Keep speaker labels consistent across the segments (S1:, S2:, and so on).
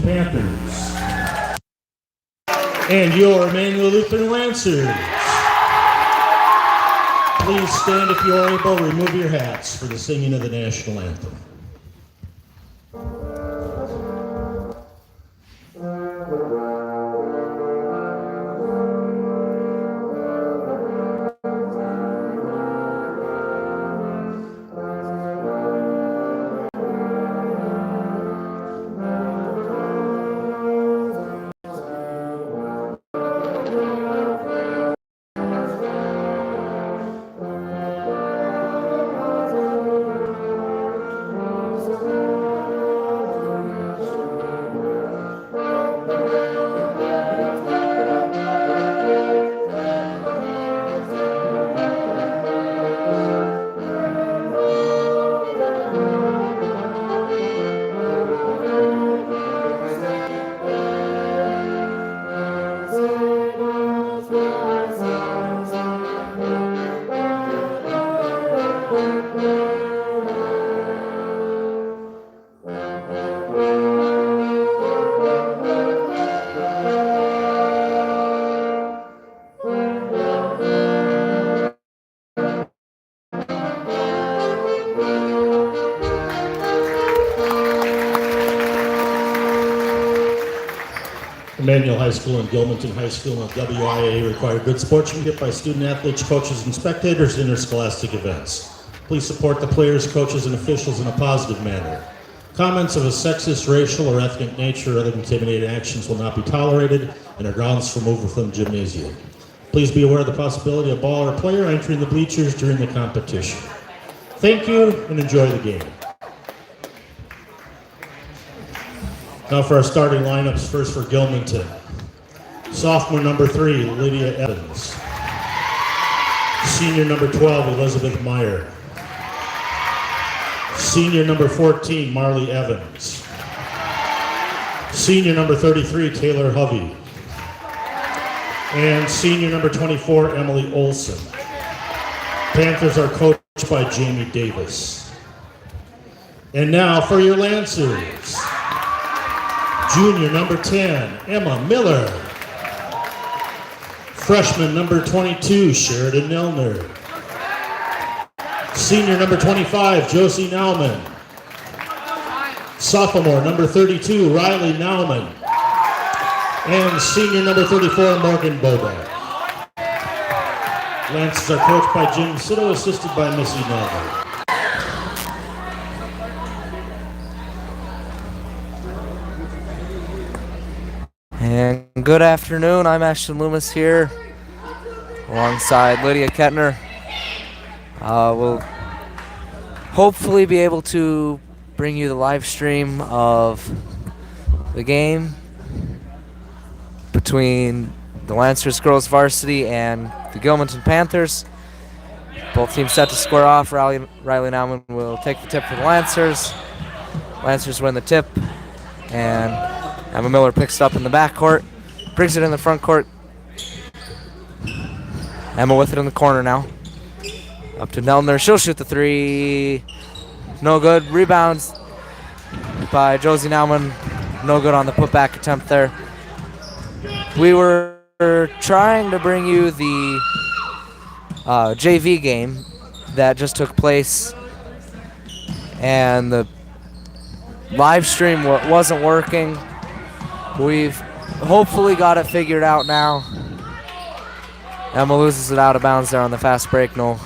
S1: Panthers. And your Emmanuel Lutheran Lancers. Please stand if you are able. Remove your hats for the singing of the national anthem. Emmanuel High School and Gilmanton High School and WIA require good sportsmanship by student athletes, coaches, and spectators in interscholastic events. Please support the players, coaches, and officials in a positive manner. Comments of a sexist, racial, or ethnic nature or other intimidating actions will not be tolerated and are grounds for removal from the gymnasium. Please be aware of the possibility of a ball or player entering the bleachers during the competition. Thank you and enjoy the game. Now for our starting lineups, first for Gilmanton. Sophomore number 3, Lydia Evans. Senior number 12, Elizabeth Meyer. Senior number 14, Marley Evans. Senior number 33, Taylor Hovey. And senior number 24, Emily Olson. Panthers are coached by Jamie Davis. And now for your Lancers. Junior number 10, Emma Miller. Freshman number 22, Sheridan Nelner. Senior number 25, Josie Nauman. Sophomore number 32, Riley Nauman. And senior number 34, Morgan Bobak. Lancers are coached by Jim Sitto, assisted by Missy Nelner.
S2: And good afternoon, I'm Ashton Loomis here alongside Lydia Kettner. We'll hopefully be able to bring you the live stream of the game between the Lancers girls varsity and the Gilmanton Panthers. Both teams set to square off. Riley Nauman will take the tip for the Lancers. Lancers win the tip, and Emma Miller picks it up in the back court, brings it in the front court. Emma with it in the corner now. Up to Nelner, she'll shoot the three. No good. Rebounds by Josie Nauman. No good on the putback attempt there. We were trying to bring you the JV game that just took place, and the live stream wasn't working. We've hopefully got it figured out now. Emma loses it out of bounds there on the fast break. No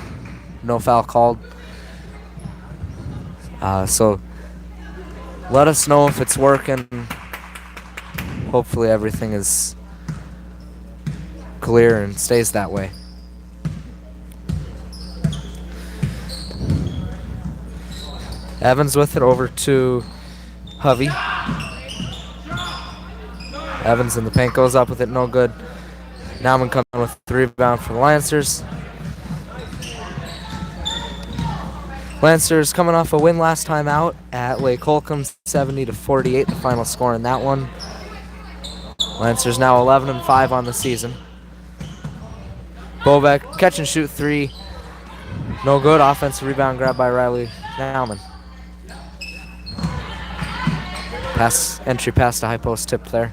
S2: foul called. So let us know if it's working. Hopefully everything is clear and stays that way. Evans with it over to Hovey. Evans in the paint, goes up with it, no good. Nauman coming with the rebound for the Lancers. Lancers coming off a win last time out at Lake Holcomb, 70-48, the final score in that one. Lancers now 11-5 on the season. Bobek, catch and shoot three. No good. Offensive rebound grab by Riley Nauman. Entry pass to high post tip there.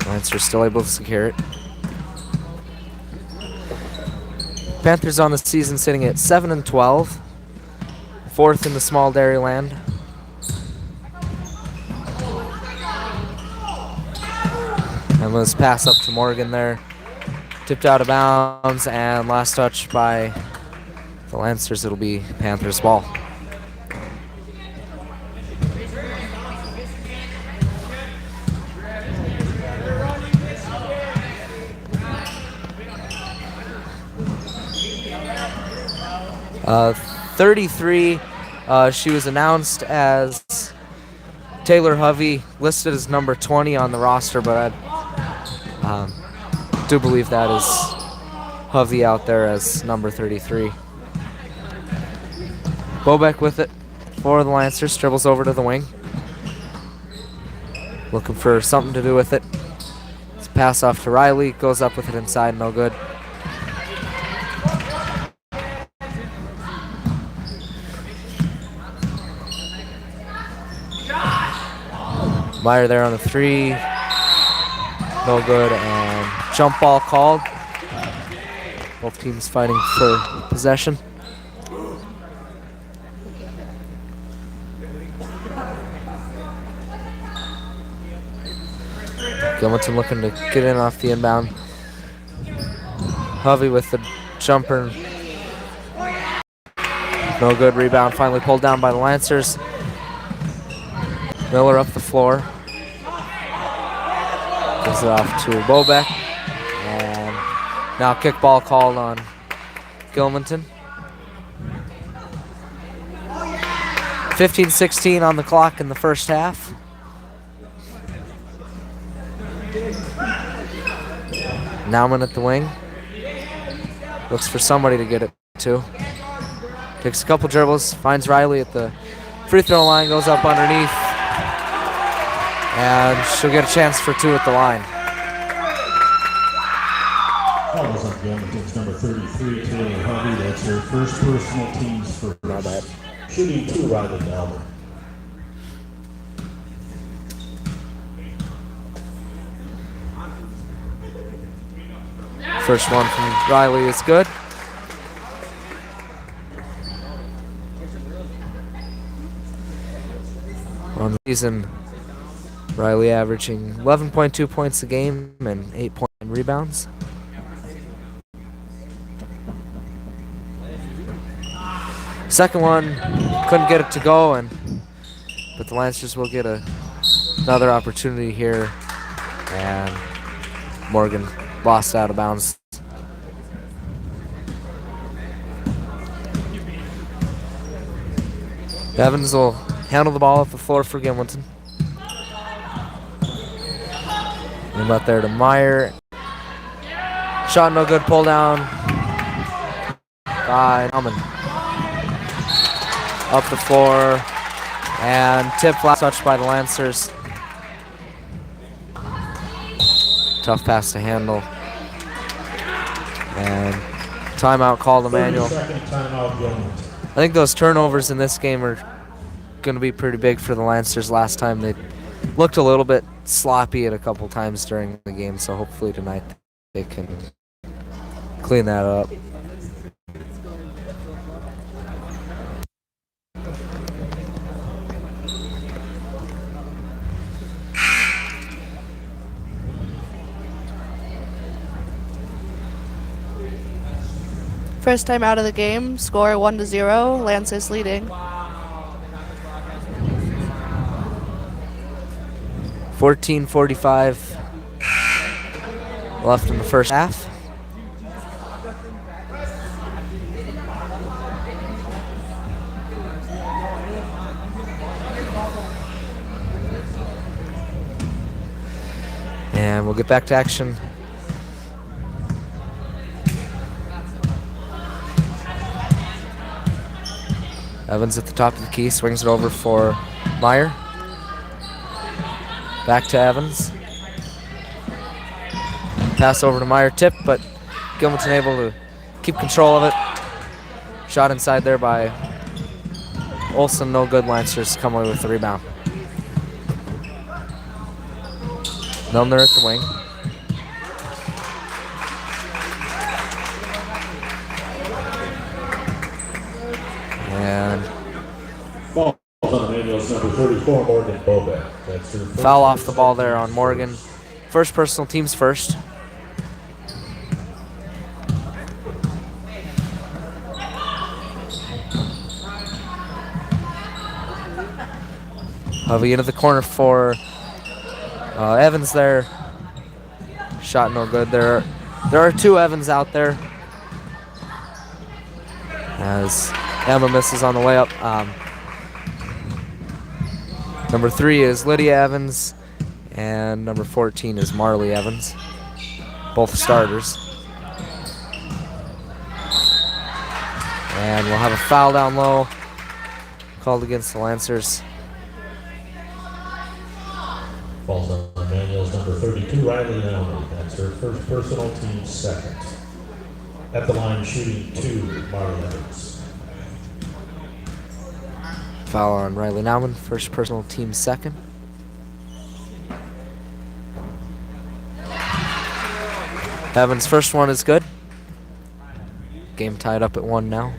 S2: Lancers still able to secure it. Panthers on the season sitting at 7-12. Fourth in the small Dairyland. And let's pass up to Morgan there. Tipped out of bounds, and last touch by the Lancers. It'll be Panthers ball. Uh, 33, she was announced as Taylor Hovey, listed as number 20 on the roster, but I do believe that is Hovey out there as number 33. Bobek with it for the Lancers, dribbles over to the wing. Looking for something to do with it. It's a pass off to Riley, goes up with it inside, no good. Meyer there on the three, no good, and jump ball called. Both teams fighting for possession. Gilmanton looking to get in off the inbound. Hovey with the jumper. No good, rebound finally pulled down by the Lancers. Miller up the floor. Gives it off to Bobek. And now kickball called on Gilmanton. 15-16 on the clock in the first half. Nauman at the wing. Looks for somebody to get it to. Takes a couple dribbles, finds Riley at the free throw line, goes up underneath. And she'll get a chance for two at the line.
S1: Follows up Gilmanton's number 33, Taylor Hovey. That's her first personal team's first.
S2: Not bad.
S1: Shooting two right at Albert.
S2: First one from Riley is good. On the season, Riley averaging 11.2 points a game and 8.9 rebounds. Second one, couldn't get it to go, but the Lancers will get another opportunity here, and Morgan lost out of bounds. Evans will handle the ball off the floor for Gilmanton. And out there to Meyer. Shot no good, pull down by Nauman. Up the floor, and tip last touch by the Lancers. Tough pass to handle. And timeout called, Emmanuel. I think those turnovers in this game are going to be pretty big for the Lancers. Last time they looked a little bit sloppy at a couple times during the game, so hopefully tonight they can clean that up.
S3: First time out of the game, score 1-0, Lancers leading.
S2: 14:45 left in the first half. And we'll get back to action. Evans at the top of the key, swings it over for Meyer. Back to Evans. Pass over to Meyer, tip, but Gilmanton able to keep control of it. Shot inside there by Olsen, no good. Lancers come away with the rebound. Milner at the wing. And
S1: Ball on Manuel's number 34, Morgan Bobek. That's her first
S2: foul off the ball there on Morgan. First personal, team's first. Hovey into the corner for Evans there. Shot no good. There are two Evans out there. As Emma misses on the way up. Number 3 is Lydia Evans, and number 14 is Marley Evans. Both starters. And we'll have a foul down low called against the Lancers.
S1: Falls on Manuel's number 32, Riley Allen. That's her first personal, team second. At the line, shooting 2, Marley Evans.
S2: Foul on Riley Nauman, first personal, team second. Evans' first one is good. Game tied up at 1 now.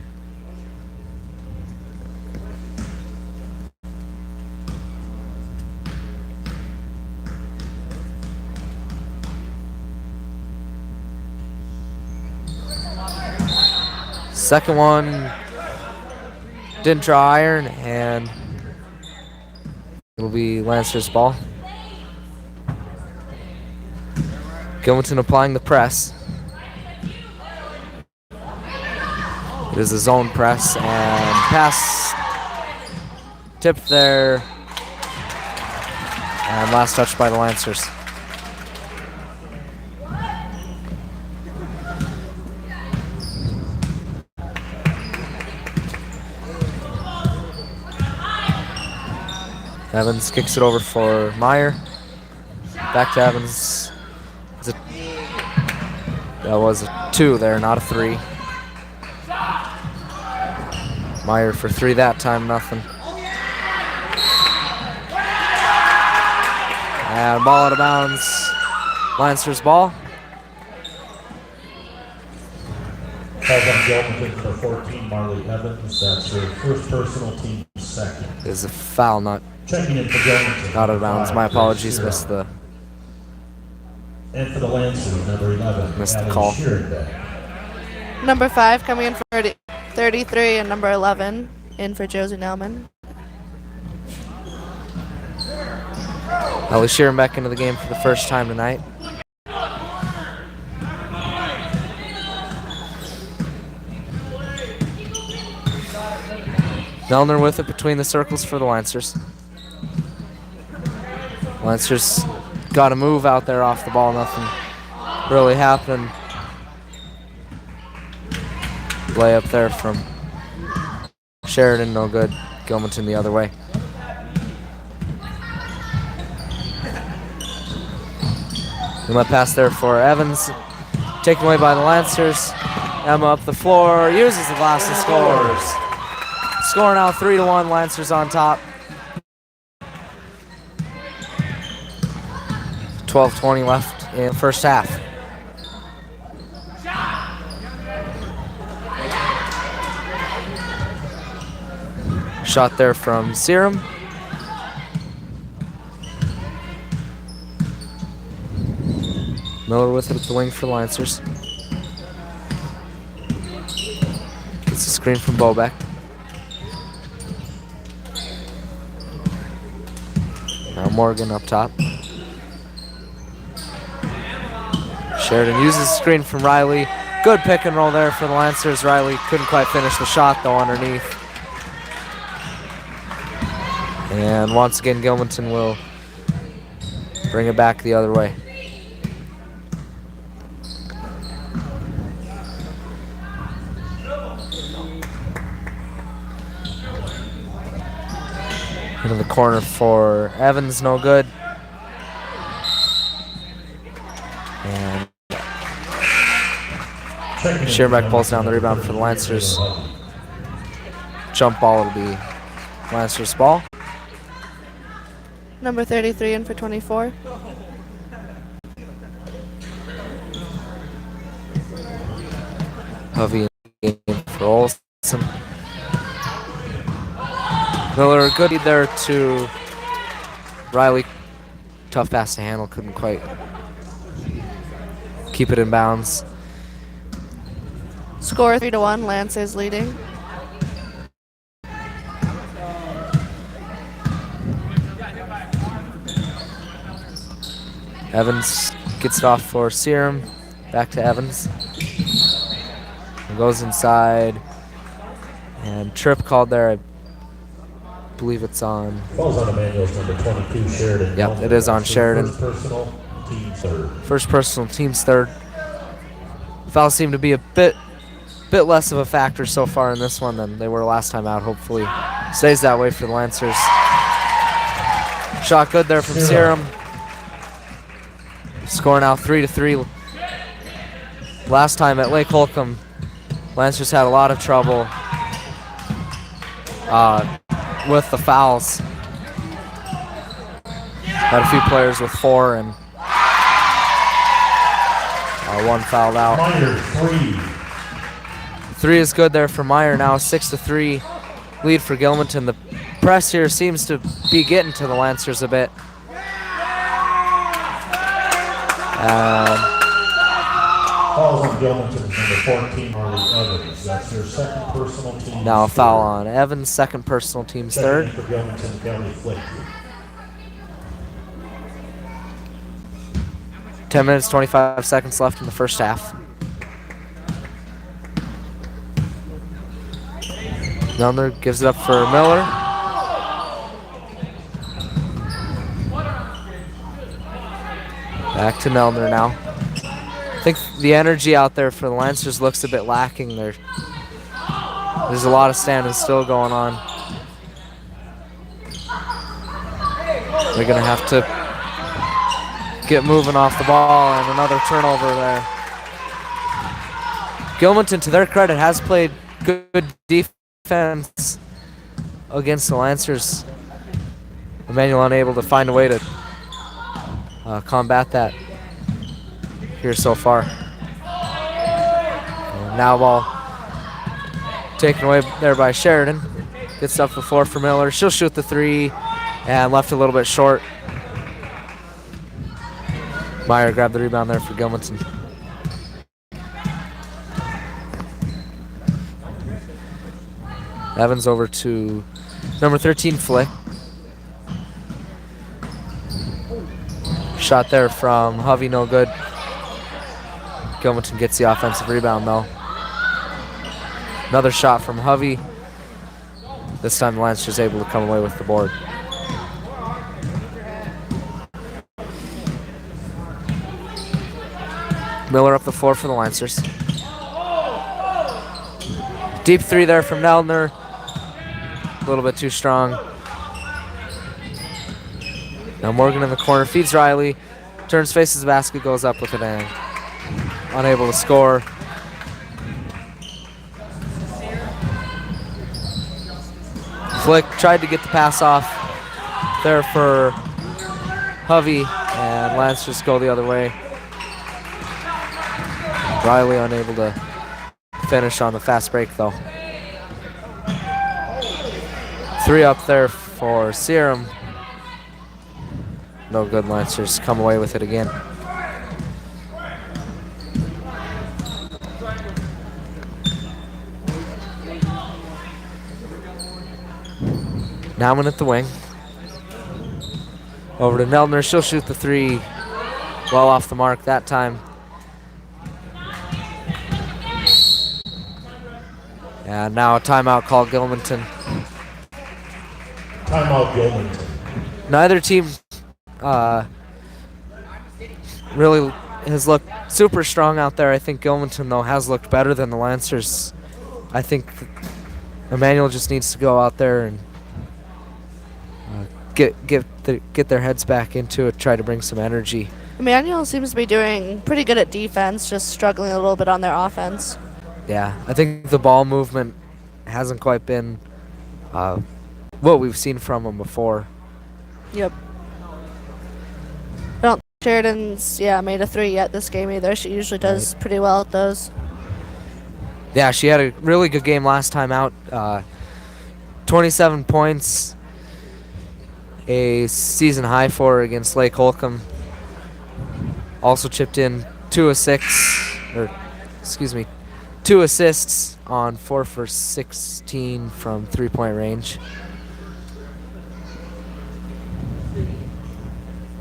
S2: Second one didn't draw iron, and it'll be Lancers ball. Gilmanton applying the press. It is a zone press, and pass tipped there, and last touch by the Lancers. Evans kicks it over for Meyer. Back to Evans. That was a 2 there, not a 3. Meyer for 3 that time, nothing. And ball out of bounds. Lancers ball.
S1: Falls on Gilmanton for 14, Marley Evans. That's her first personal, team second.
S2: Is a foul, not
S1: Checking in for Gilmanton.
S2: out of bounds. My apologies,
S1: Sheeran.
S2: missed the
S1: And for the Lancers, number 11,
S2: Missed the
S1: Allie
S2: call.
S1: Sheeran.
S3: Number 5 coming in for 33 and number 11 in for Josie Nauman.
S2: Ellie Sheeran back into the game for the first time tonight. Milner with it between the circles for the Lancers. Lancers got a move out there off the ball, nothing really happening. Layup there from Sheridan, no good. Gilmanton the other way. Inlet pass there for Evans. Taken away by the Lancers. Emma up the floor, uses the glass and scores. Score now 3-1, Lancers on top. 12:20 left in the first half. Shot there from Serum. Miller with it at the wing for Lancers. Gets a screen from Bobek. Now Morgan up top. Sheridan uses the screen from Riley. Good pick and roll there for the Lancers. Riley couldn't quite finish the shot though underneath. And once again, Gilmanton will bring it back the other way. Into the corner for Evans, no good. And Shearback pulls down the rebound for the Lancers. Jump ball will be Lancers ball.
S3: Number 33 in for 24.
S2: Hovey in for Olsen. Miller, good lead there to Riley. Tough pass to handle, couldn't quite keep it in bounds.
S3: Score 3-1, Lance is leading.
S2: Evans gets it off for Serum. Back to Evans. Goes inside. And trip called there. I believe it's on.
S1: Falls on Emmanuel's number 22, Sheridan.
S2: Yep, it is on Sheridan.
S1: First personal, team third.
S2: First personal, team's third. Fouls seem to be a bit less of a factor so far in this one than they were last time out. Hopefully stays that way for the Lancers. Shot good there from Serum. Score now 3-3. Last time at Lake Holcomb, Lancers had a lot of trouble with the fouls. Had a few players with 4 and 1 fouled out.
S1: Meyer,
S2: 3 is good there for Meyer now. 6-3 lead for Gilmanton. The press here seems to be getting to the Lancers a bit.
S1: Falls on Gilmanton's number 14, Harley Evans. That's your second personal team.
S2: Now a foul on Evans, second personal, team's third.
S1: For Gilmanton, Kelly Flick.
S2: 10 minutes, 25 seconds left in the first half. Milner gives it up for Miller. Back to Milner now. I think the energy out there for the Lancers looks a bit lacking. There's a lot of standing still going on. They're going to have to get moving off the ball, and another turnover there. Gilmanton, to their credit, has played good defense against the Lancers. Emmanuel unable to find a way to combat that here so far. And now ball taken away there by Sheridan. Gets up the floor for Miller. She'll shoot the 3 and left a little bit short. Meyer grabbed the rebound there for Gilmanton. Evans over to number 13, Flick. Shot there from Hovey, no good. Gilmanton gets the offensive rebound though. Another shot from Hovey. This time the Lancers able to come away with the board. Miller up the floor for the Lancers. Deep 3 there from Neldner. A little bit too strong. Now Morgan in the corner, feeds Riley. Turns, faces the basket, goes up with it and unable to score. Flick tried to get the pass off there for Hovey, and Lancers go the other way. Riley unable to finish on the fast break though. 3 up there for Serum. No good, Lancers come away with it again. Nauman at the wing. Over to Neldner, she'll shoot the 3 well off the mark that time. And now a timeout called Gilmanton.
S1: Timeout Gilmanton.
S2: Neither team really has looked super strong out there. I think Gilmanton, though, has looked better than the Lancers. I think Emmanuel just needs to go out there and get their heads back into it, try to bring some energy.
S3: Emmanuel seems to be doing pretty good at defense, just struggling a little bit on their offense.
S2: Yeah, I think the ball movement hasn't quite been what we've seen from them before.
S3: Yep. I don't think Sheridan's made a 3 yet this game either. She usually does pretty well at those.
S2: Yeah, she had a really good game last time out. 27 points, a season high for her against Lake Holcomb. Also chipped in 2 assists on 4 for 16 from 3-point range.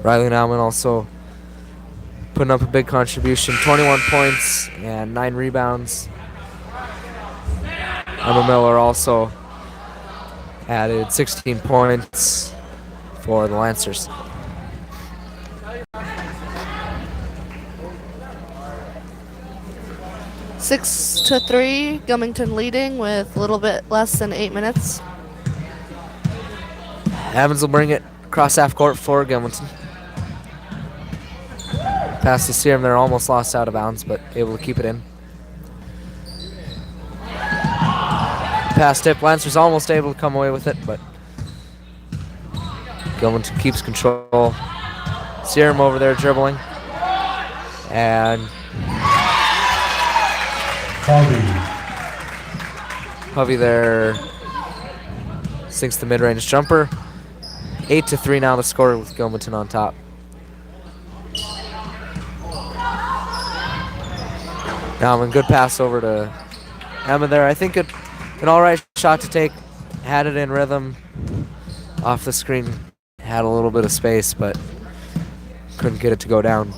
S2: Riley Nauman also putting up a big contribution, 21 points and 9 rebounds. Emma Miller also added 16 points for the Lancers.
S3: Six to 3, Gilmanton leading with a little bit less than 8 minutes.
S2: Evans will bring it across half court for Gilmanton. Pass to Serum there, almost lost out of bounds, but able to keep it in. Pass tip, Lancers almost able to come away with it, but Gilmanton keeps control. Serum over there dribbling. And Hovey there sinks the mid-range jumper. 8 to 3 now the score with Gilmanton on top. Now a good pass over to Emma there. I think an alright shot to take. Had it in rhythm. Off the screen. Had a little bit of space, but couldn't get it to go down.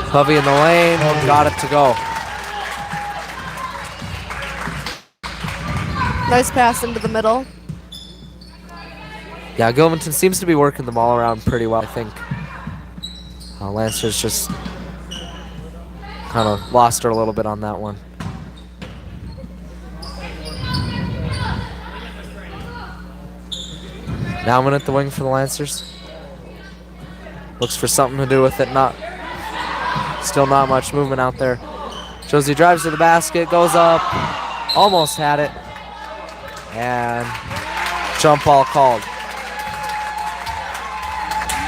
S2: Hovey in the lane. Got it to go.
S3: Nice pass into the middle.
S2: Yeah, Gilmanton seems to be working the ball around pretty well, I think. Lancers just kind of lost her a little bit on that one. Nauman at the wing for the Lancers. Looks for something to do with it. Still not much movement out there. Josie drives to the basket, goes up, almost had it. And jump ball called.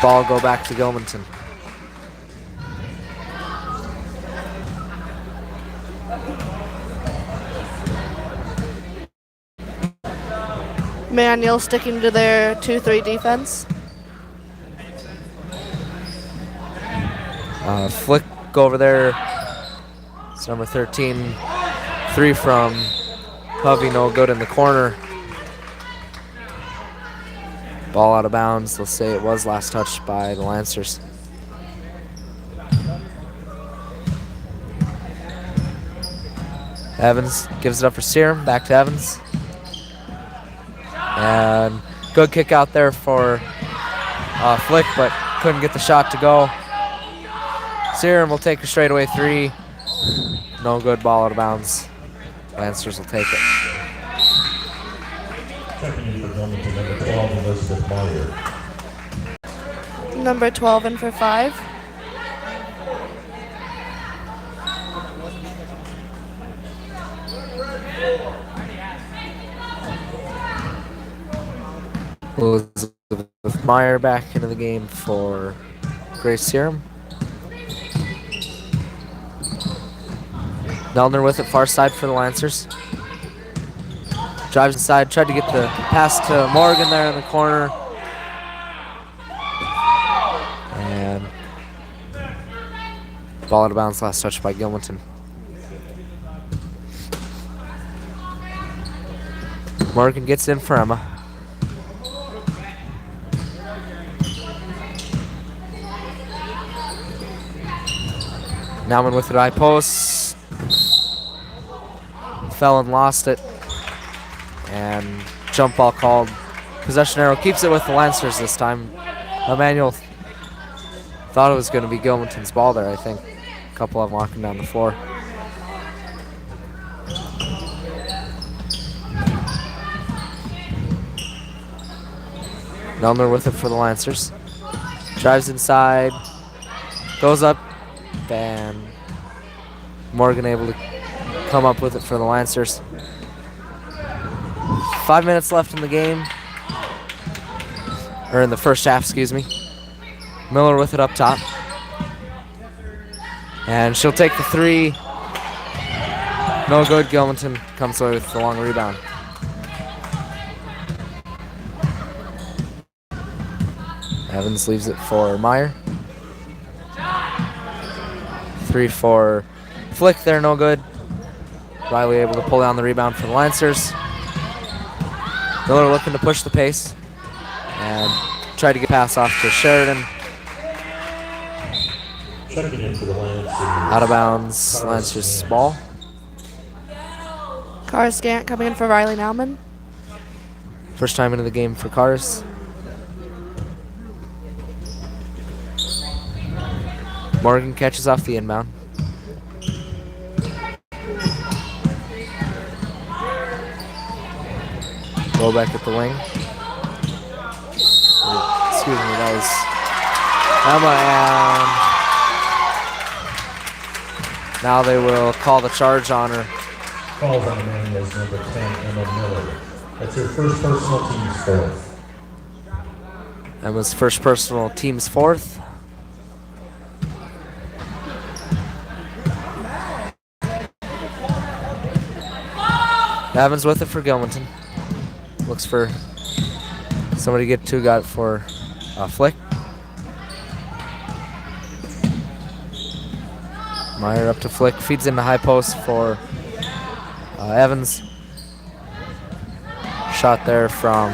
S2: Ball go back to Gilmanton.
S3: Manuel sticking to their 2-3 defense.
S2: Flick over there. It's number 13. 3 from Hovey, no good in the corner. Ball out of bounds. They'll say it was last touched by the Lancers. Evans gives it up for Serum. Back to Evans. And good kick out there for Flick, but couldn't get the shot to go. Serum will take a straightaway 3. No good, ball out of bounds. Lancers will take it.
S1: Checking in for Gilmanton, number 12, Elizabeth Meyer.
S3: Number 12 in for 5.
S2: Elizabeth Meyer back into the game for Grace Serum. Nelner with it, far side for the Lancers. Drives inside, tried to get the pass to Morgan there in the corner. And ball out of bounds, last touch by Gilmanton. Morgan gets in for Emma. Nauman with it, high post. Fell and lost it. And jump ball called. Possession arrow keeps it with the Lancers this time. Emmanuel thought it was going to be Gilmanton's ball there, I think. A couple of them walking down the floor. Nelner with it for the Lancers. Drives inside. Goes up. And Morgan able to come up with it for the Lancers. 5 minutes left in the game. Or in the first half, excuse me. Miller with it up top. And she'll take the three. No good. Gilmanton comes away with the long rebound. Evans leaves it for Meyer. 3 for Flick there, no good. Riley able to pull down the rebound for the Lancers. Miller looking to push the pace and try to get pass off to Sheridan.
S1: Checking in for the Lancers.
S2: Out of bounds, Lancers ball.
S3: Cars Gant coming in for Riley Nauman.
S2: First time into the game for Cars. Morgan catches off the inbound. Go back at the wing. Excuse me, that was Emma, and now they will call the charge on her.
S1: Calls on the man was number 10, Emma Miller. That's her first personal, team's fourth.
S2: Emma's first personal, team's fourth. Evans with it for Gilmanton. Looks for somebody to get to. Got it for Flick. Meyer up to Flick. Feeds in the high post for Evans. Shot there from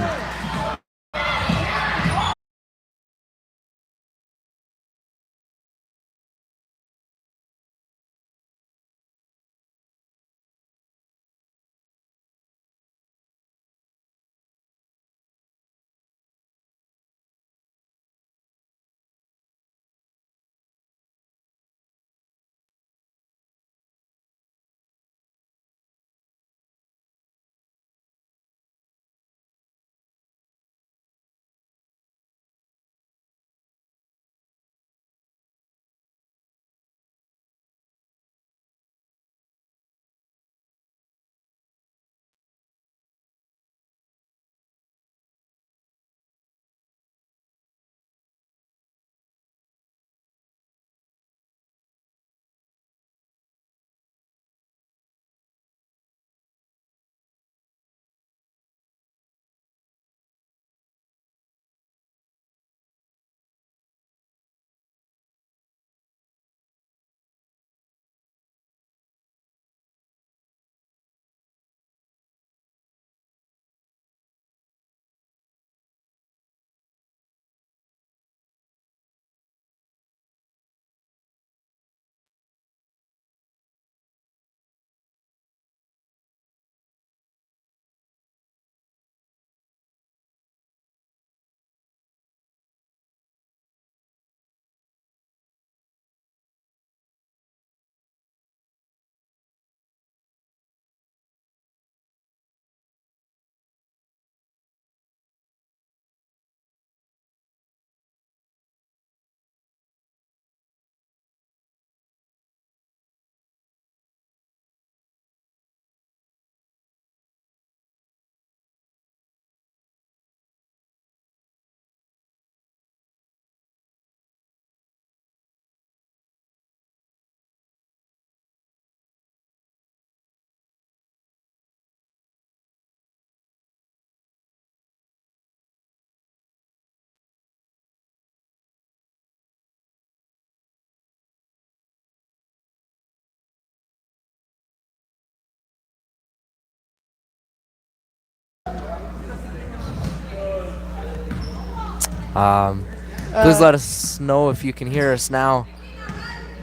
S2: please let us know if you can hear us now.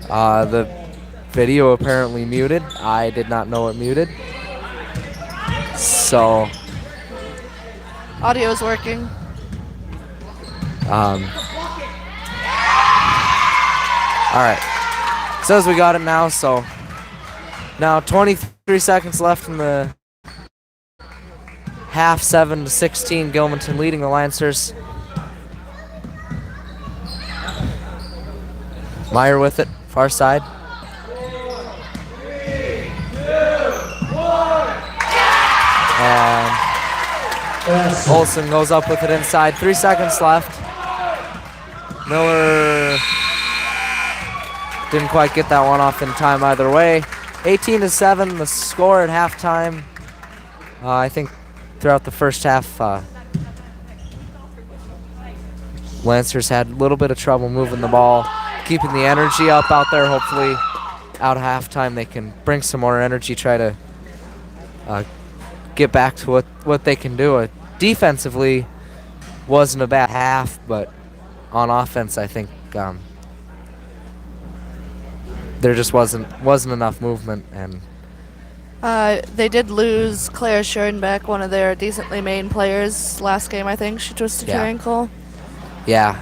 S2: The video apparently muted. I did not know it muted. So,
S3: Audio is working.
S2: all right. Says we got it now, so now 23 seconds left in the half, 7-16. Gilmanton leading the Lancers. Meyer with it, far side. And Olsen goes up with it inside. 3 seconds left. Miller didn't quite get that one off in time either way. 18-7, the score at halftime. I think throughout the first half, Lancers had a little bit of trouble moving the ball, keeping the energy up out there. Hopefully, out of halftime, they can bring some more energy, try to get back to what they can do. Defensively, wasn't a bad half, but on offense, I think there just wasn't enough movement. And
S3: They did lose Claire Schoenbeck, one of their decently main players, last game, I think. She twisted her
S2: Yeah.
S3: ankle.
S2: yeah,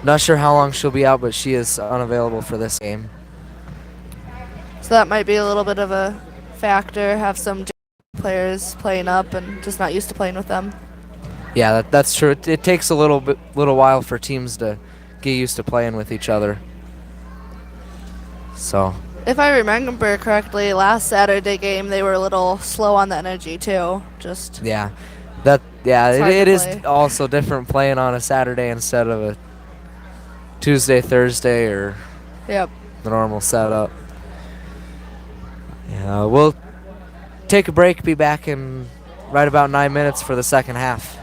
S2: not sure how long she'll be out, but she is unavailable for this game.
S3: So that might be a little bit of a factor. Have some players playing up and just not used to playing with them.
S2: Yeah, that's true. It takes a little while for teams to get used to playing with each other. So
S3: If I remember correctly, last Saturday game they were a little slow on the energy too. Just
S2: yeah,
S3: It's hard
S2: it
S3: to
S2: is
S3: play.
S2: also different playing on a Saturday instead of a Tuesday, Thursday, or
S3: yep.
S2: the normal setup. Yeah, we'll take a break. Be back in right about 9 minutes for the second half.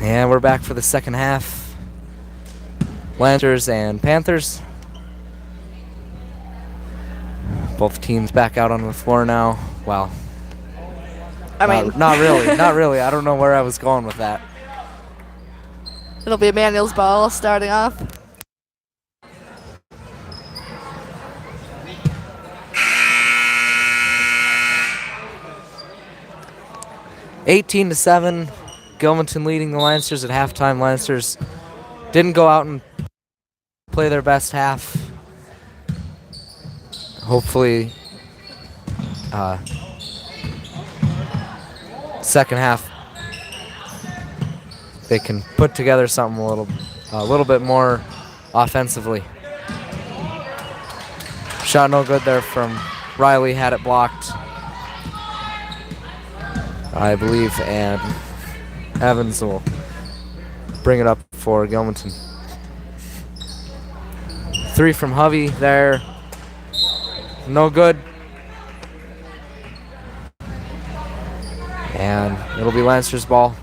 S2: And we're back for the second half. Lancers and Panthers. Both teams back out on the floor now. Well, not really. Not really. I don't know where I was going with that.
S3: It'll be Emmanuel's ball starting off.
S2: (18-7). Gilmanton leading the Lancers at halftime. Lancers didn't go out and play their best half. Hopefully, second half they can put together something a little bit more offensively. Shot no good there from Riley, had it blocked, I believe, and Evans will bring it up for Gilmanton. 3 from Hovey there. No good. And it'll be Lancers ball.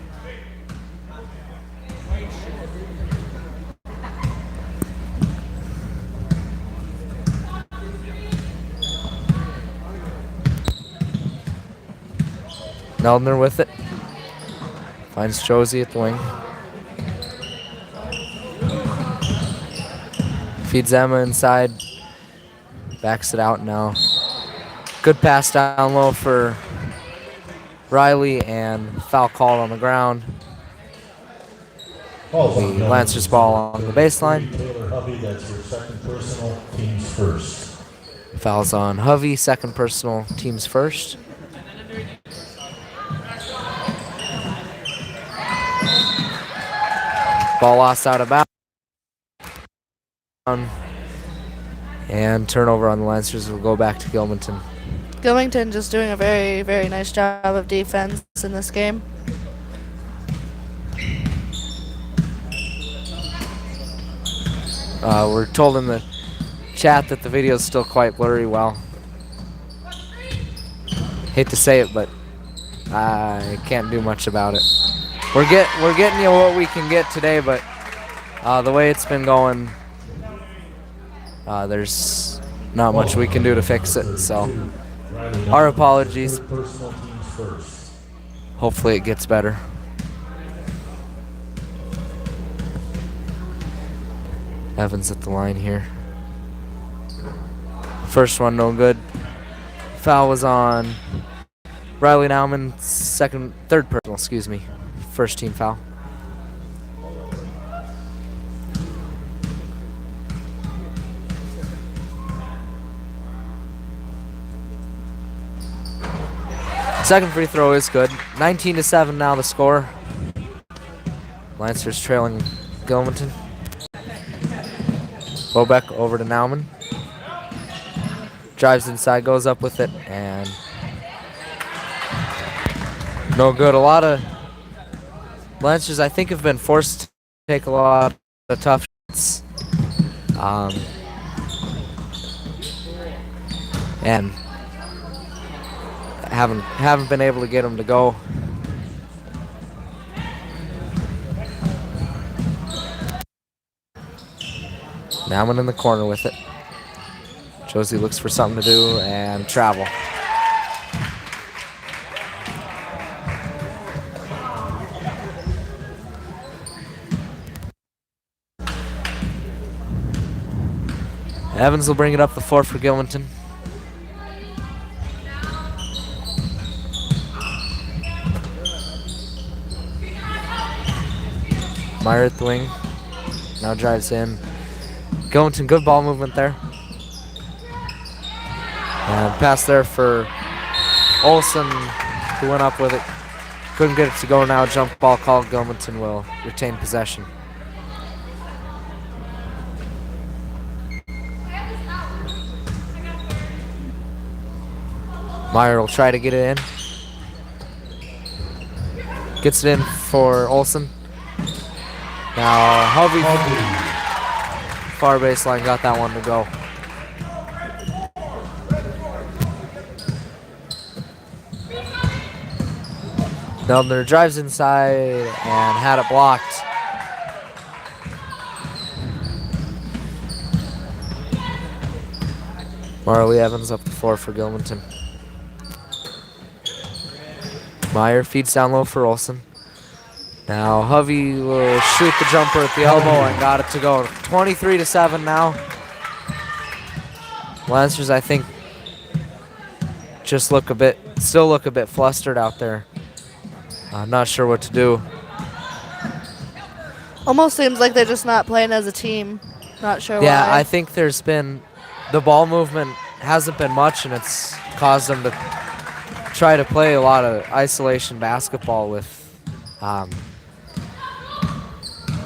S2: Meldner with it. Finds Josie at the wing. Feeds Emma inside. Backs it out now. Good pass down low for Riley, and foul call on the ground. The Lancers ball on the baseline.
S1: Hovey, that's your second personal, teams first.
S2: Fouls on Hovey, second personal, teams first. Ball lost out of bounds. And turnover on the Lancers will go back to Gilmanton.
S3: Gilmanton just doing a very, very nice job of defense in this game.
S2: We're told in the chat that the video is still quite blurry. Well, hate to say it, but I can't do much about it. We're getting you what we can get today, but the way it's been going, there's not much we can do to fix it. So our apologies. Hopefully it gets better. Evans at the line here. First one no good. Foul was on Riley Nauman, third personal, excuse me. First team foul. Second free throw is good. 19-7 now the score. Lancers trailing Gilmanton. Bobeck over to Nauman. Drives inside, goes up with it, and no good. A lot of Lancers, I think, have been forced to take a lot of tough shots. And haven't been able to get them to go. Nauman in the corner with it. Josie looks for something to do and travel. Evans will bring it up the floor for Gilmanton. Meyer at the wing. Now drives in. Gilmanton, good ball movement there. And pass there for Olsen, who went up with it. Couldn't get it to go now. Jump ball called. Gilmanton will retain possession. Meyer will try to get it in. Gets it in for Olsen. Now Hovey, far baseline, got that one to go. Neldner drives inside and had it blocked. Marley Evans up the floor for Gilmanton. Meyer feeds down low for Olsen. Now Hovey will shoot the jumper at the elbow and got it to go. 23-7 now. Lancers, I think, still look a bit flustered out there. I'm not sure what to do.
S3: Almost seems like they're just not playing as a team. Not sure why.
S2: Yeah, I think there's been, the ball movement hasn't been much, and it's caused them to try to play a lot of isolation basketball with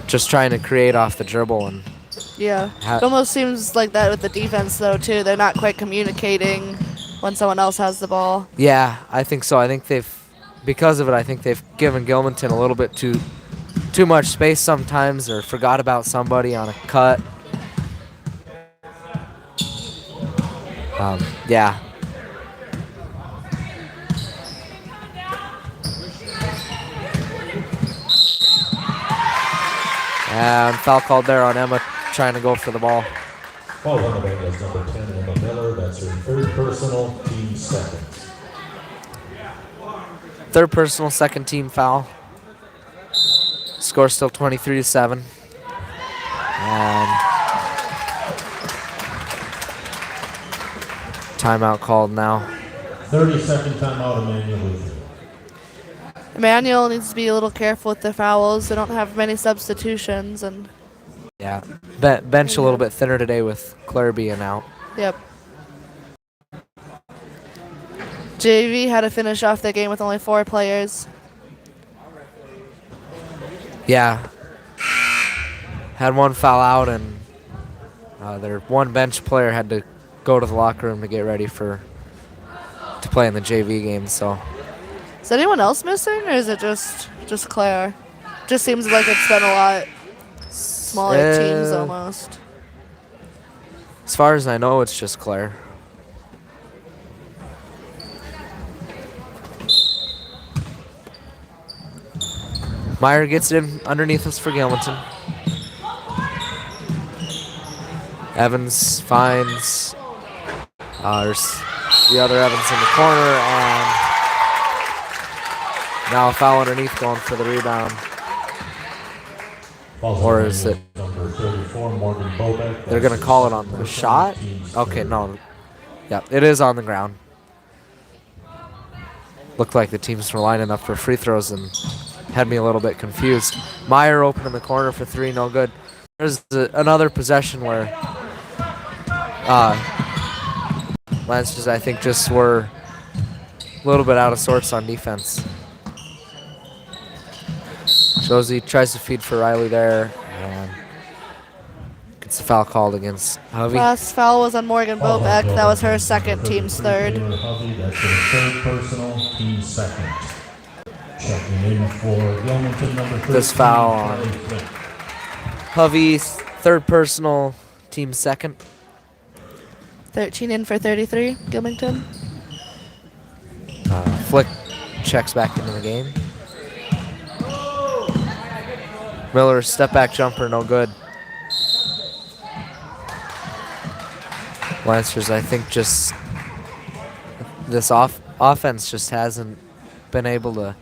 S2: just trying to create off the dribble. And
S3: yeah, it almost seems like that with the defense, though, too. They're not quite communicating when someone else has the ball.
S2: Yeah, I think so. I think because of it, I think they've given Gilmanton a little bit too much space sometimes, or forgot about somebody on a cut. Yeah. And foul called there on Emma trying to go for the ball.
S1: Foul on the bank is number 10, Emma Miller. That's her third personal, team second.
S2: Third personal, second team foul. Score still 23-7. And timeout called now.
S1: 30-second timeout, Emmanuel Luther.
S3: Emmanuel needs to be a little careful with the fouls. They don't have many substitutions, and
S2: yeah, bench a little bit thinner today with Claire being out.
S3: Yep. JV had to finish off the game with only 4 players.
S2: Yeah. Had one foul out, and their one bench player had to go to the locker room to get ready to play in the JV game. So.
S3: Is anyone else missing, or is it just Claire? Just seems like it's been a lot smaller teams almost.
S2: As far as I know, it's just Claire. Meyer gets it in underneath us for Gilmanton. Evans finds there's the other Evans in the corner, and now a foul underneath going for the rebound. Or is it?
S1: Number 34, Morgan Bobeck.
S2: They're going to call it on the shot? Okay, no. Yeah, it is on the ground. Looked like the teams were lining up for free throws and had me a little bit confused. Meyer open in the corner for 3, no good. There's another possession where Lancers, I think, just were a little bit out of sorts on defense. Josie tries to feed for Riley there, and gets a foul called against Hovey.
S3: Last foul was on Morgan Bobeck. That was her second, team's third.
S1: That's her third personal, team second. Checking in for Gilmanton, number 13.
S2: This foul on Hovey's third personal, team second.
S3: 13 in for 33, Gilmanton.
S2: Flick checks back into the game. Miller step back jumper, no good. Lancers, I think, just this offense just hasn't been able to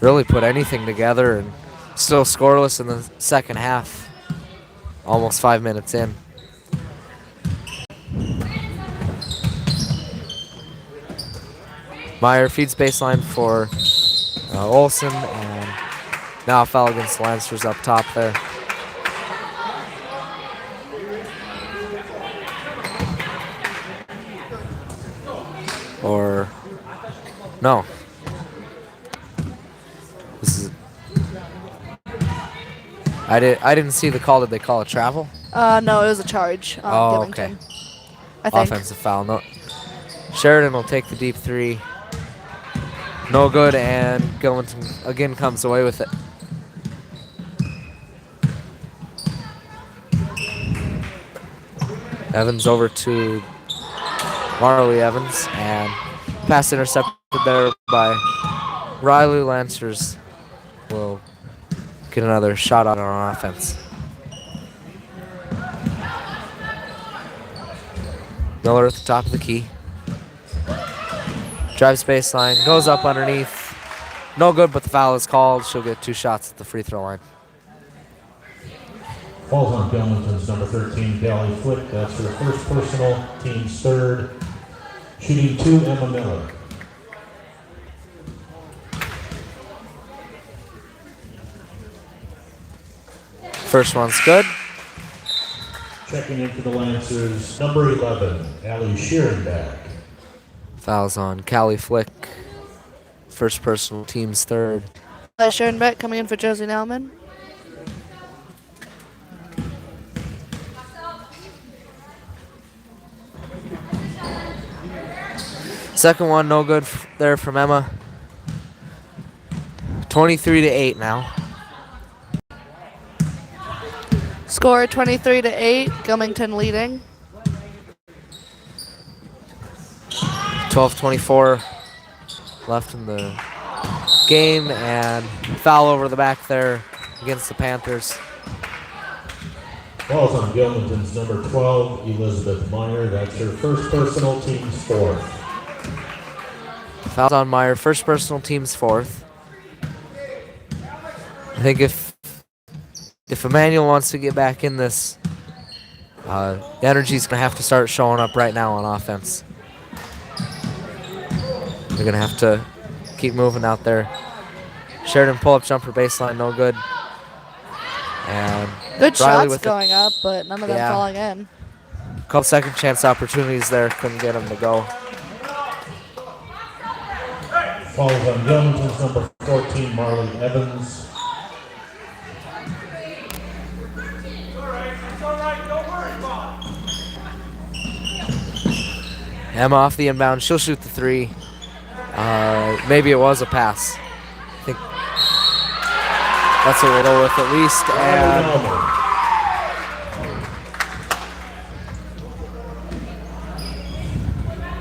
S2: really put anything together, and still scoreless in the second half, almost 5 minutes in. Meyer feeds baseline for Olsen, and now a foul against the Lancers up top there. Or no. This is. I didn't see the call. Did they call a travel?
S3: No, it was a charge on Gilmanton.
S2: Okay.
S3: I think.
S2: Offensive foul. No. Sheridan will take the deep 3. No good, and Gilmanton again comes away with it. Evans over to Marley Evans, and pass intercepted there by Riley Lancers will get another shot on our offense. Miller at the top of the key. Drives baseline, goes up underneath. No good, but the foul is called. She'll get 2 shots at the free throw line.
S1: Falls on Gilmanton's number 13, Callie Flick. That's her first personal, team's third. Shooting 2, Emma Miller.
S2: First one's good.
S1: Checking in for the Lancers, number 11, Allie Sheerenbach.
S2: Fouls on Callie Flick. First personal, team's third.
S3: Schoenbeck coming in for Josie Nauman.
S2: Second one, no good there from Emma. 23-8 now.
S3: Score 23-8, Gilmanton leading.
S2: 12:24 left in the game, and foul over the back there against the Panthers.
S1: Falls on Gilmanton's number 12, Elizabeth Meyer. That's her first personal, team's fourth.
S2: Fouls on Meyer, first personal, team's fourth. I think if Emmanuel wants to get back in this, the energy's going to have to start showing up right now on offense. They're going to have to keep moving out there. Sheridan pull-up jumper baseline, no good. And
S3: Good
S2: Riley
S3: shots
S2: with
S3: going up, but none of them
S2: Yeah.
S3: falling in.
S2: a couple second chance opportunities there, couldn't get them to go.
S1: Falls on Gilmanton's number 14, Marley Evans.
S2: Emma off the inbound, she'll shoot the 3. Maybe it was a pass. I think that's what we'll go with at least. And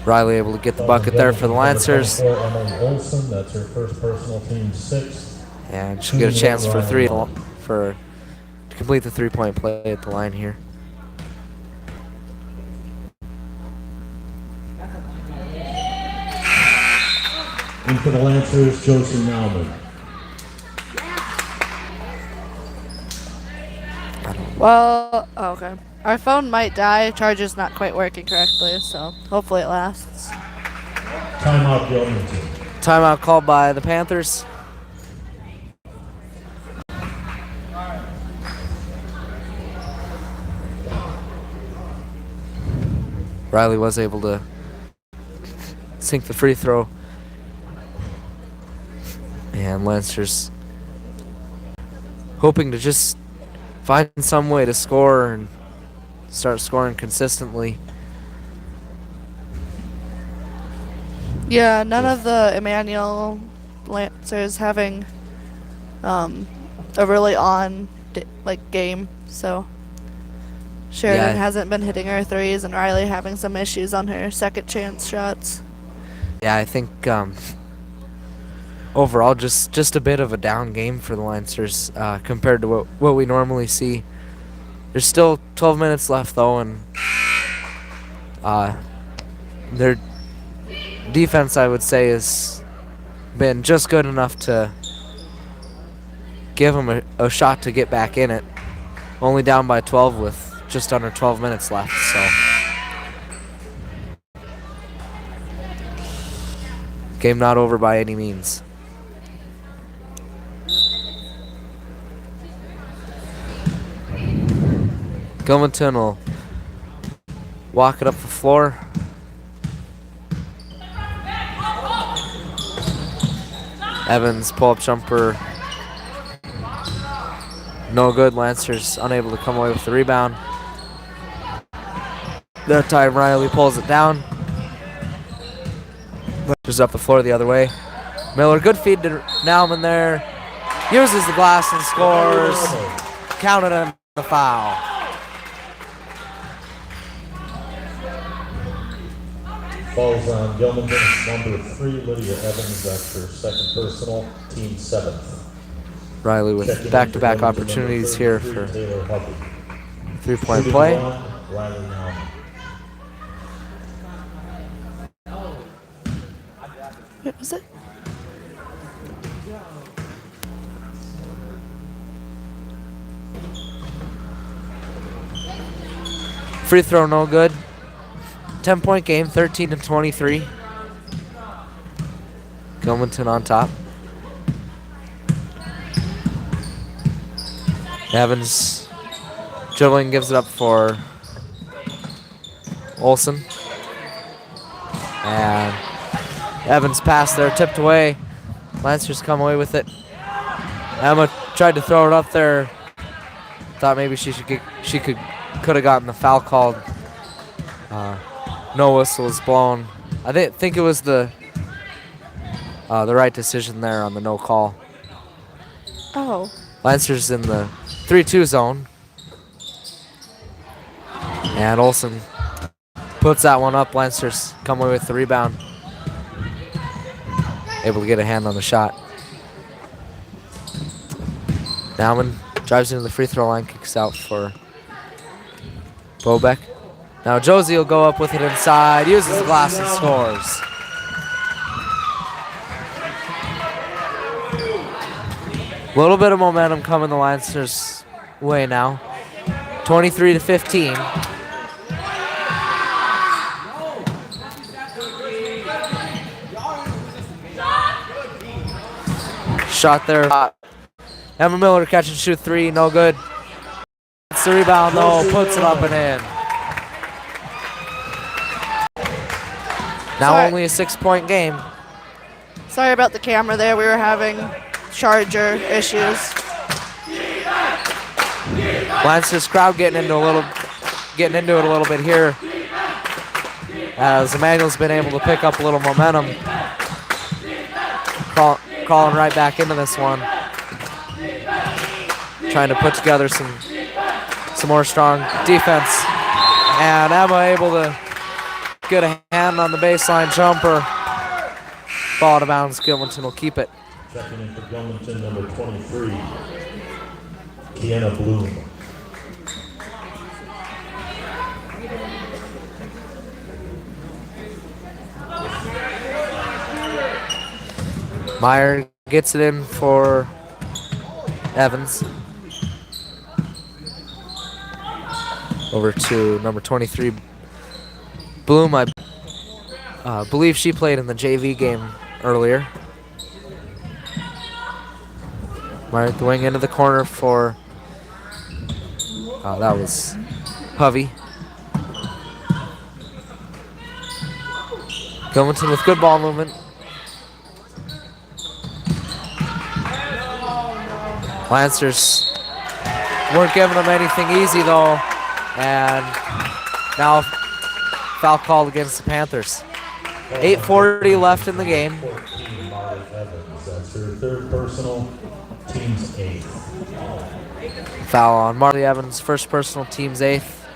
S2: Riley able to get the bucket there for the Lancers.
S1: Emily Olson, that's her first personal, team 6.
S2: And she'll get a chance for 3 to complete the 3-point play at the line here.
S1: In for the Lancers, Josie Nauman.
S3: Well, oh, okay. Our phone might die. Charger's not quite working correctly, so hopefully it lasts.
S1: Timeout, Gilmanton.
S2: Timeout called by the Panthers. Riley was able to sink the free throw. And Lancers hoping to just find some way to score and start scoring consistently.
S3: Yeah, none of the Emmanuel Lancers having a really game, so Sheridan hasn't been hitting her 3s, and Riley having some issues on her second chance shots.
S2: Yeah, I think overall just a bit of a down game for the Lancers compared to what we normally see. There's still 12 minutes left though, and their defense, I would say, has been just good enough to give them a shot to get back in it. Only down by 12 with just under 12 minutes left, so game not over by any means. Gilmanton will walk it up the floor. Evans pull-up jumper. No good. Lancers unable to come away with the rebound. That time Riley pulls it down. Just up the floor the other way. Miller, good feed to Nauman there. Uses the glass and scores. Counted on the foul.
S1: Falls on Gilmanton's number 3, Lydia Evans. That's her second personal, team 7th.
S2: Riley with
S1: Checking in
S2: back-to-back
S1: for Gilmanton,
S2: opportunities
S1: number
S2: here
S1: 33,
S2: for
S1: Taylor Hubbard.
S2: three-point
S1: Shooting
S2: play.
S1: 1, Riley Nauman.
S3: What was it?
S2: Free throw no good. 10-point game, 13-23. Gilmanton on top. Evans dribbling, gives it up for Olsen. And Evans pass there, tipped away. Lancers come away with it. Emma tried to throw it up there. Thought maybe could have gotten the foul called. No whistle was blown. I think it was the right decision there on the no call.
S3: Oh.
S2: Lancers in the 3-2 zone. And Olsen puts that one up. Lancers come away with the rebound. Able to get a hand on the shot. Nauman drives into the free throw line, kicks out for Bobeck. Now Josie will go up with it inside, uses the glass and scores. A little bit of momentum coming the Lancers' way now. 23-15. Shot there. Emma Miller catch and shoot 3, no good. It's the rebound though, puts it up and in. Now only a 6-point game.
S3: Sorry about the camera there. We were having charger issues.
S2: Lancers crowd getting into it a little bit here, as Emmanuel's been able to pick up a little momentum. Crawling right back into this one. Trying to put together some more strong defense. And Emma able to get a hand on the baseline jumper. Ball out of bounds. Gilmanton will keep it.
S1: Checking in for Gilmanton, number 23, Kiana Bloom.
S2: Meyer gets it in for Evans. Over to number 23, Bloom. I believe she played in the JV game earlier. Meyer at the wing into the corner for, that was Hovey. Gilmanton with good ball movement. Lancers weren't giving them anything easy though, and now foul called against the Panthers. 8:40 left in the game.
S1: 14, Molly Evans. That's her third personal, team's 8th.
S2: Foul on Marley Evans, first personal, team's 8th.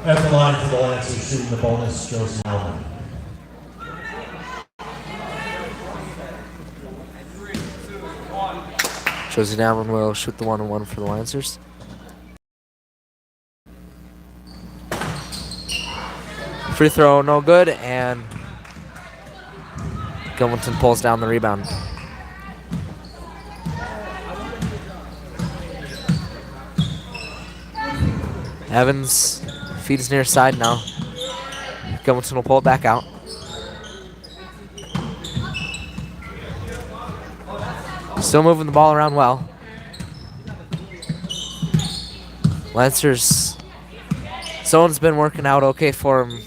S1: At the line for the Lancers, shooting the bonus, Josie Nauman.
S2: Josie Nauman will shoot the 1-on-1 for the Lancers. Free throw no good, and Gilmanton pulls down the rebound. Evans feeds near side now. Gilmanton will pull it back out. Still moving the ball around well. Lancers zone's been working out okay for him.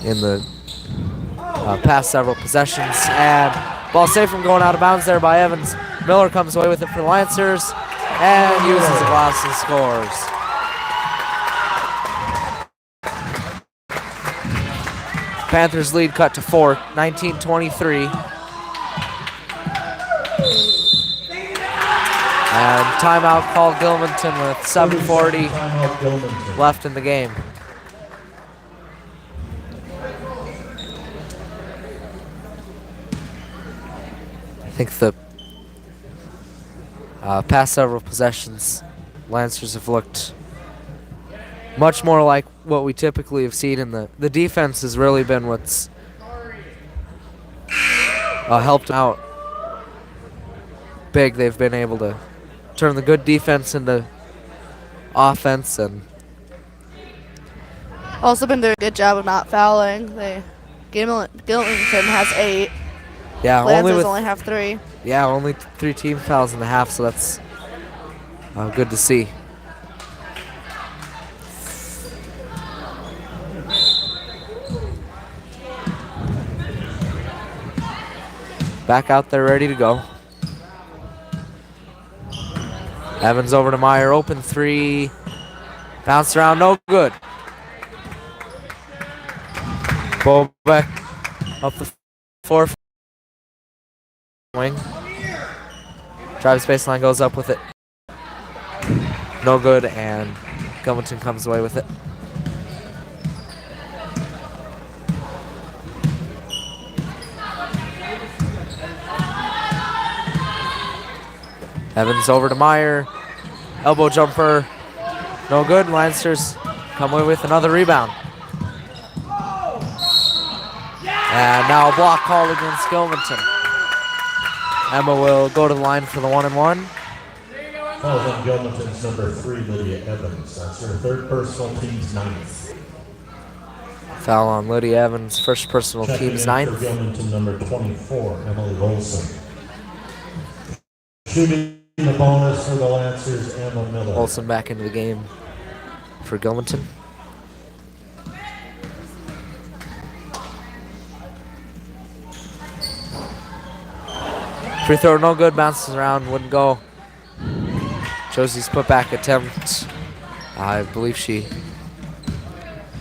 S2: In the past several possessions, and ball safe from going out of bounds there by Evans. Miller comes away with it for the Lancers and uses the glass and scores. Panthers lead cut to 4, 19-23. And timeout called Gilmanton with 7:40
S1: Timeout Gilmanton.
S2: left in the game. I think the past several possessions, Lancers have looked much more like what we typically have seen, and the defense has really been what's helped out big. They've been able to turn the good defense into offense, and
S3: Also been doing a good job of not fouling. Gilmanton has 8.
S2: yeah,
S3: Lancers only have 3.
S2: only 3 team fouls in the half, so that's good to see. Back out there ready to go. Evans over to Meyer, open 3. Bounce around, no good. Bobek up the 4 wing. Drives baseline, goes up with it. No good, and Gilmanton comes away with it. Evans over to Meyer. Elbow jumper. No good. Lancers come away with another rebound. And now a block called against Gilmanton. Emma will go to the line for the 1-and-1.
S1: Falls on Gilmanton's number 3, Lydia Evans. That's her 3rd personal, team's 9th.
S2: Foul on Lydia Evans, first personal,
S1: Checking
S2: team's
S1: in
S2: 9th.
S1: for Gilmanton number 24, Emily Olson. Shooting the bonus for the Lancers, Emma Miller.
S2: Olsen back into the game for Gilmanton. Free throw, no good, bounces around, wouldn't go. Josie's putback attempt. I believe she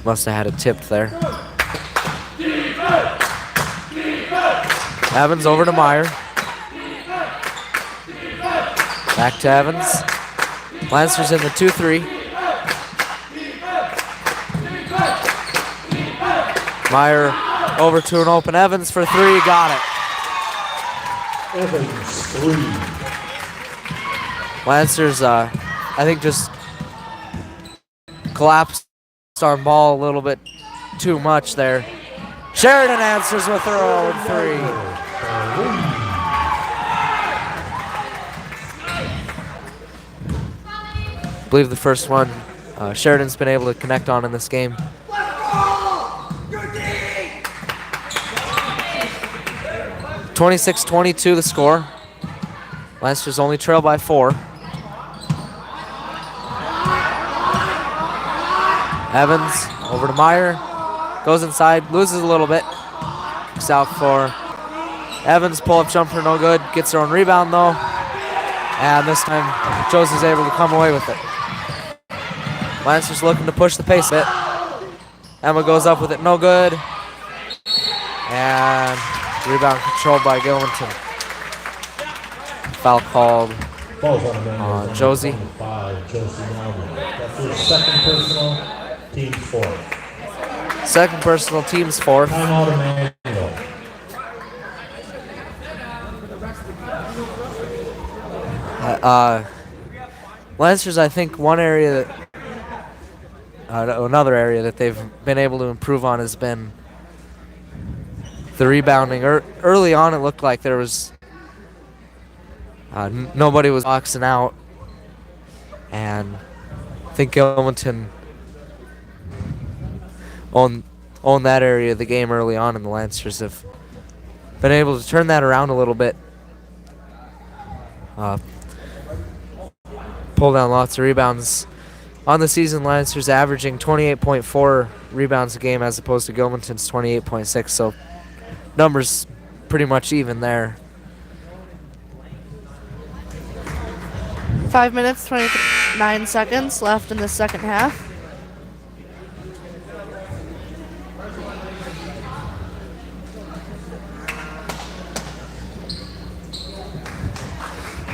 S2: must have had a tip there. Evans over to Meyer. Back to Evans. Lancers in the 2-3. Meyer over to an open Evans for 3, got it.
S1: Evans, 3.
S2: Lancers, I think, just collapsed on ball a little bit too much there. Sheridan answers with her own 3. I believe the first one Sheridan's been able to connect on in this game. 26-22 the score. Lancers only trail by 4. Evans over to Meyer. Goes inside, loses a little bit. Kicks out for Evans, pull-up jumper, no good. Gets her own rebound though. And this time, Josie's able to come away with it. Lancers looking to push the pace a bit. Emma goes up with it, no good. And rebound controlled by Gilmanton. Foul called on Josie.
S1: 25, Josie Melvin. That's her 2nd personal, team's 4th.
S2: 2nd personal, team's 4th.
S1: Timeout Emmanuel.
S2: Lancers, I think one area that, another area that they've been able to improve on has been the rebounding. Early on, it looked like there was nobody was boxing out, and I think Gilmanton owned that area of the game early on, and the Lancers have been able to turn that around a little bit. Pull down lots of rebounds. On the season, Lancers averaging 28.4 rebounds a game as opposed to Gilmanton's 28.6, so numbers pretty much even there.
S3: 5 minutes, 29 seconds left in the second half.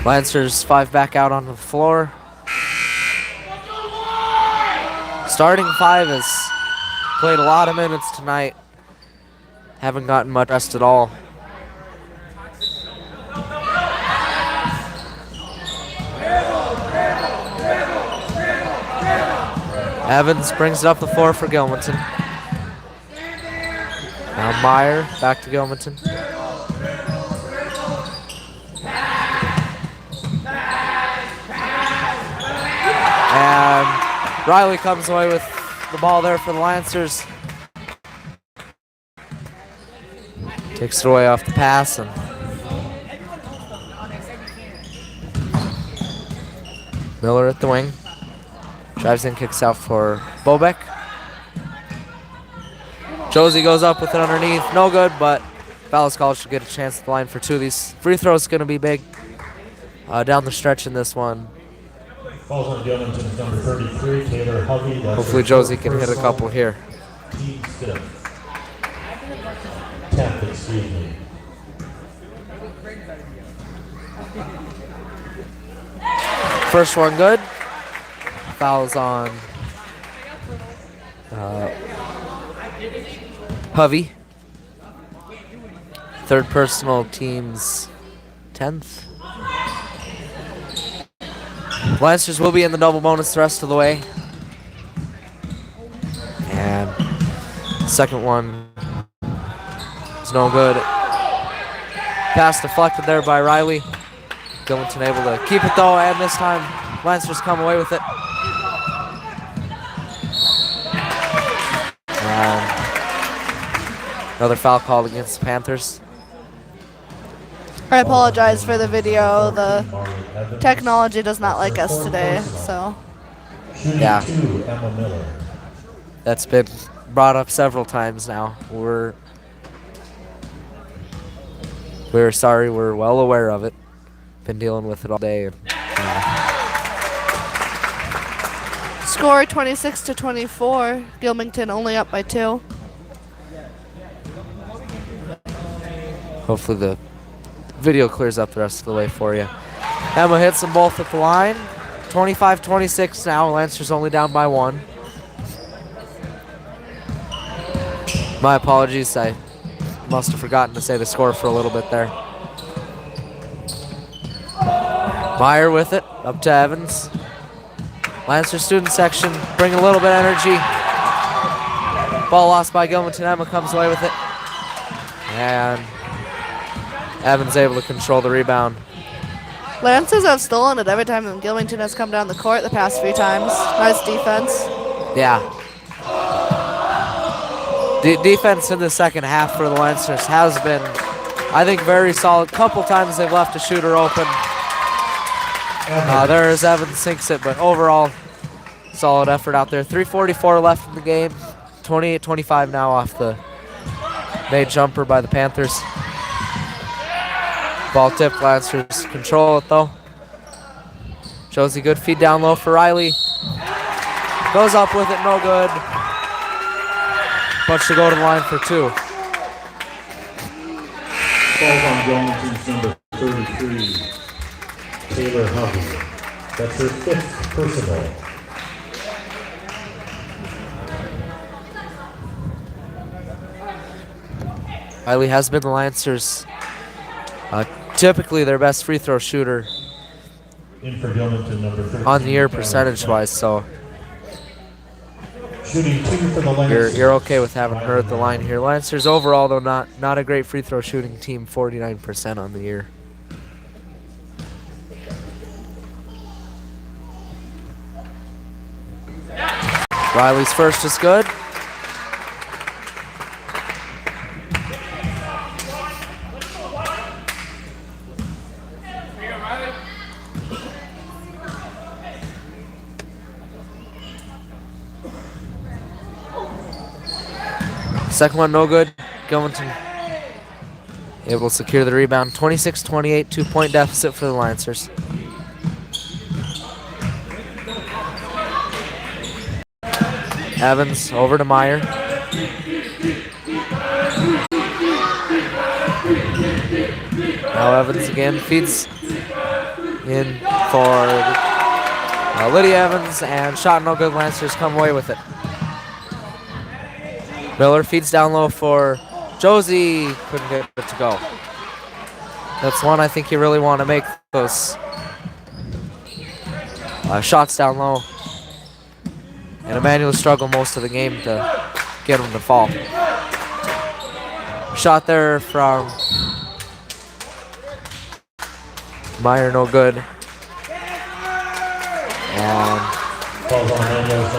S2: Lancers 5 back out on the floor. Starting 5 has played a lot of minutes tonight. Haven't gotten much rest at all. Evans brings it up the floor for Gilmanton. Now Meyer back to Gilmanton. And Riley comes away with the ball there for the Lancers. Takes it away off the pass, and Miller at the wing. Drives in, kicks out for Bobek. Josie goes up with it underneath. No good, but Fallis College should get a chance at the line for 2. These free throws going to be big down the stretch in this one.
S1: Falls on Gilmanton's number 33, Taylor Hovey.
S2: Hopefully Josie can hit a couple here.
S1: 10th, excuse me.
S2: First one good. Fouls on Hovey. Third personal, team's 10th. Lancers will be in the double bonus the rest of the way. And second one is no good. Pass deflected there by Riley. Gilmanton able to keep it though, and this time Lancers come away with it. Another foul called against the Panthers.
S3: I apologize for the video. The technology does not like us today, so.
S2: Yeah. That's been brought up several times now. We're sorry, we're well aware of it. Been dealing with it all day.
S3: Score 26-24. Gilmanton only up by 2.
S2: Hopefully the video clears up the rest of the way for you. Emma hits them both at the line. 25-26 now. Lancers only down by 1. My apologies. I must have forgotten to say the score for a little bit there. Meyer with it. Up to Evans. Lancer student section bring a little bit of energy. Ball lost by Gilmanton. Emma comes away with it. And Evans able to control the rebound.
S3: Lancers have stolen it every time Gilmanton has come down the court the past few times. Nice defense.
S2: Yeah. Defense in the second half for the Lancers has been, I think, very solid. Couple times they've left a shooter open. There's Evans, sinks it, but overall, solid effort out there. 3:44 left in the game. 28-25 now off the made jumper by the Panthers. Ball tip, Lancers control it though. Josie good feed down low for Riley. Goes up with it, no good. But should go to the line for 2.
S1: Falls on Gilmanton's number 33, Taylor Hovey. That's her 5th personal.
S2: Riley has been the Lancers typically their best free throw shooter
S1: In for Gilmanton, number 13,
S2: on the year percentage-wise, so
S1: shooting 2 for the Lancers.
S2: you're okay with having her at the line here. Lancers overall, though, not a great free throw shooting team, 49% on the year. Riley's first is good. Second one, no good. Gilmanton able to secure the rebound. 26-28, 2-point deficit for the Lancers. Evans over to Meyer. Now Evans again feeds in for Lydia Evans, and shot no good. Lancers come away with it. Miller feeds down low for Josie. Couldn't get it to go. That's one I think you really want to make, those shots down low. And Emmanuel struggled most of the game to get him to fall. Shot there from Meyer, no good. And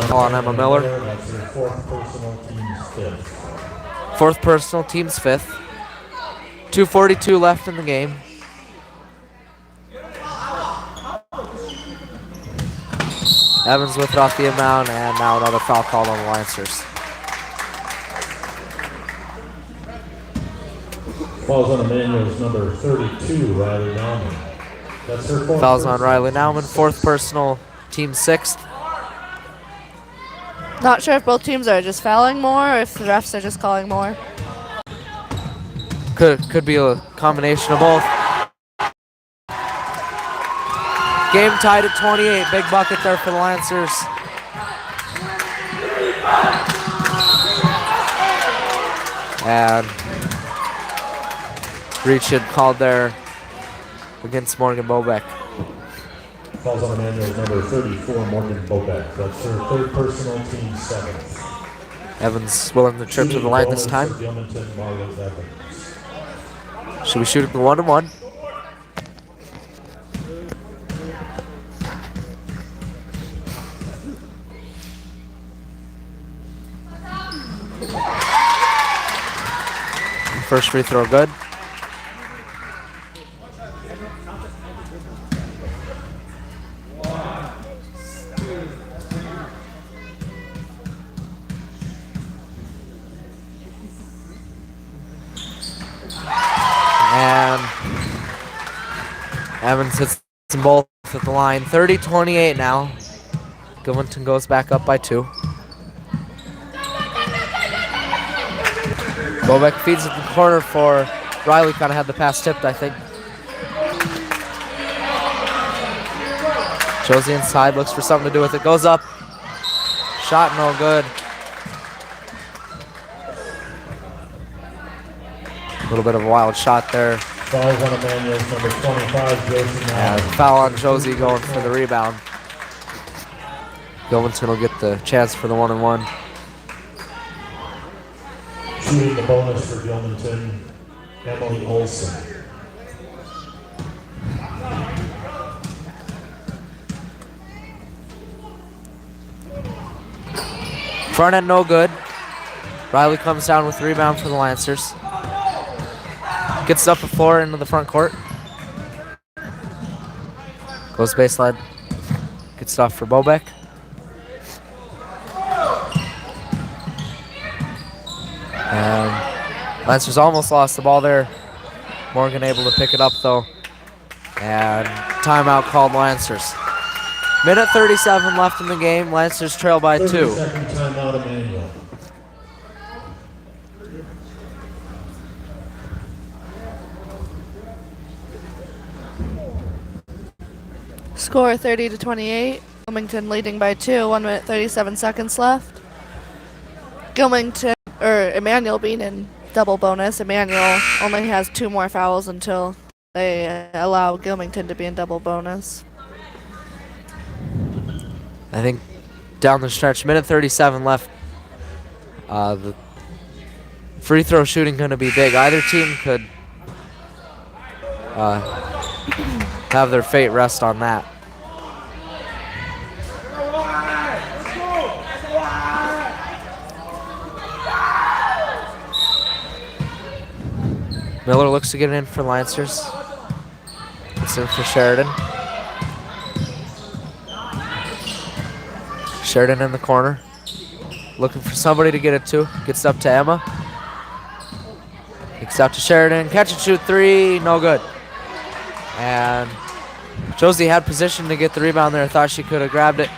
S2: call on Emma Miller. Fourth personal, team's fifth. 2:42 left in the game. Evans with it off the inbound, and now another foul called on the Lancers.
S1: Falls on Emmanuel's number 32, Riley Nauman. That's her fourth.
S2: Fouls on Riley Nauman, fourth personal, team sixth.
S3: Not sure if both teams are just fouling more or if the refs are just calling more.
S2: Could be a combination of both. Game tied at 28. Big bucket there for the Lancers. And reach had called there against Morgan Bobeck.
S1: Falls on Emmanuel's number 34, Morgan Bobeck. That's her third personal, team seventh.
S2: Evans willing to trip to the line this time. Should we shoot at the 1-1? First free throw good. And Evans hits them both at the line. 30-28 now. Gilmanton goes back up by 2. Bobeck feeds it in the corner for Riley. Kind of had the pass tipped, I think. Josie inside, looks for something to do with it. Goes up. Shot no good. A little bit of a wild shot there.
S1: Foul on Emmanuel's number 25, Josie.
S2: And foul on Josie going for the rebound. Gilmanton will get the chance for the 1-1.
S1: Shooting the bonus for Gilmanton, Emily Olson.
S2: Front end no good. Riley comes down with the rebound for the Lancers. Gets up the floor into the front court. Goes baseline. Gets off for Bobeck. And Lancers almost lost the ball there. Morgan able to pick it up though. And timeout called Lancers. Minute 37 left in the game. Lancers trail by 2.
S1: 30-second timeout, Emmanuel.
S3: Score 30-28. Gilmanton leading by 2. 1 minute 37 seconds left. Emmanuel being in double bonus. Emmanuel only has 2 more fouls until they allow Gilmanton to be in double bonus.
S2: I think down the stretch, minute 37 left. The free throw shooting going to be big. Either team could have their fate rest on that. Miller looks to get it in for Lancers. It's in for Sheridan. Sheridan in the corner. Looking for somebody to get it to. Gets up to Emma. Kicks out to Sheridan. Catch and shoot 3. No good. And Josie had position to get the rebound there. Thought she could have grabbed it.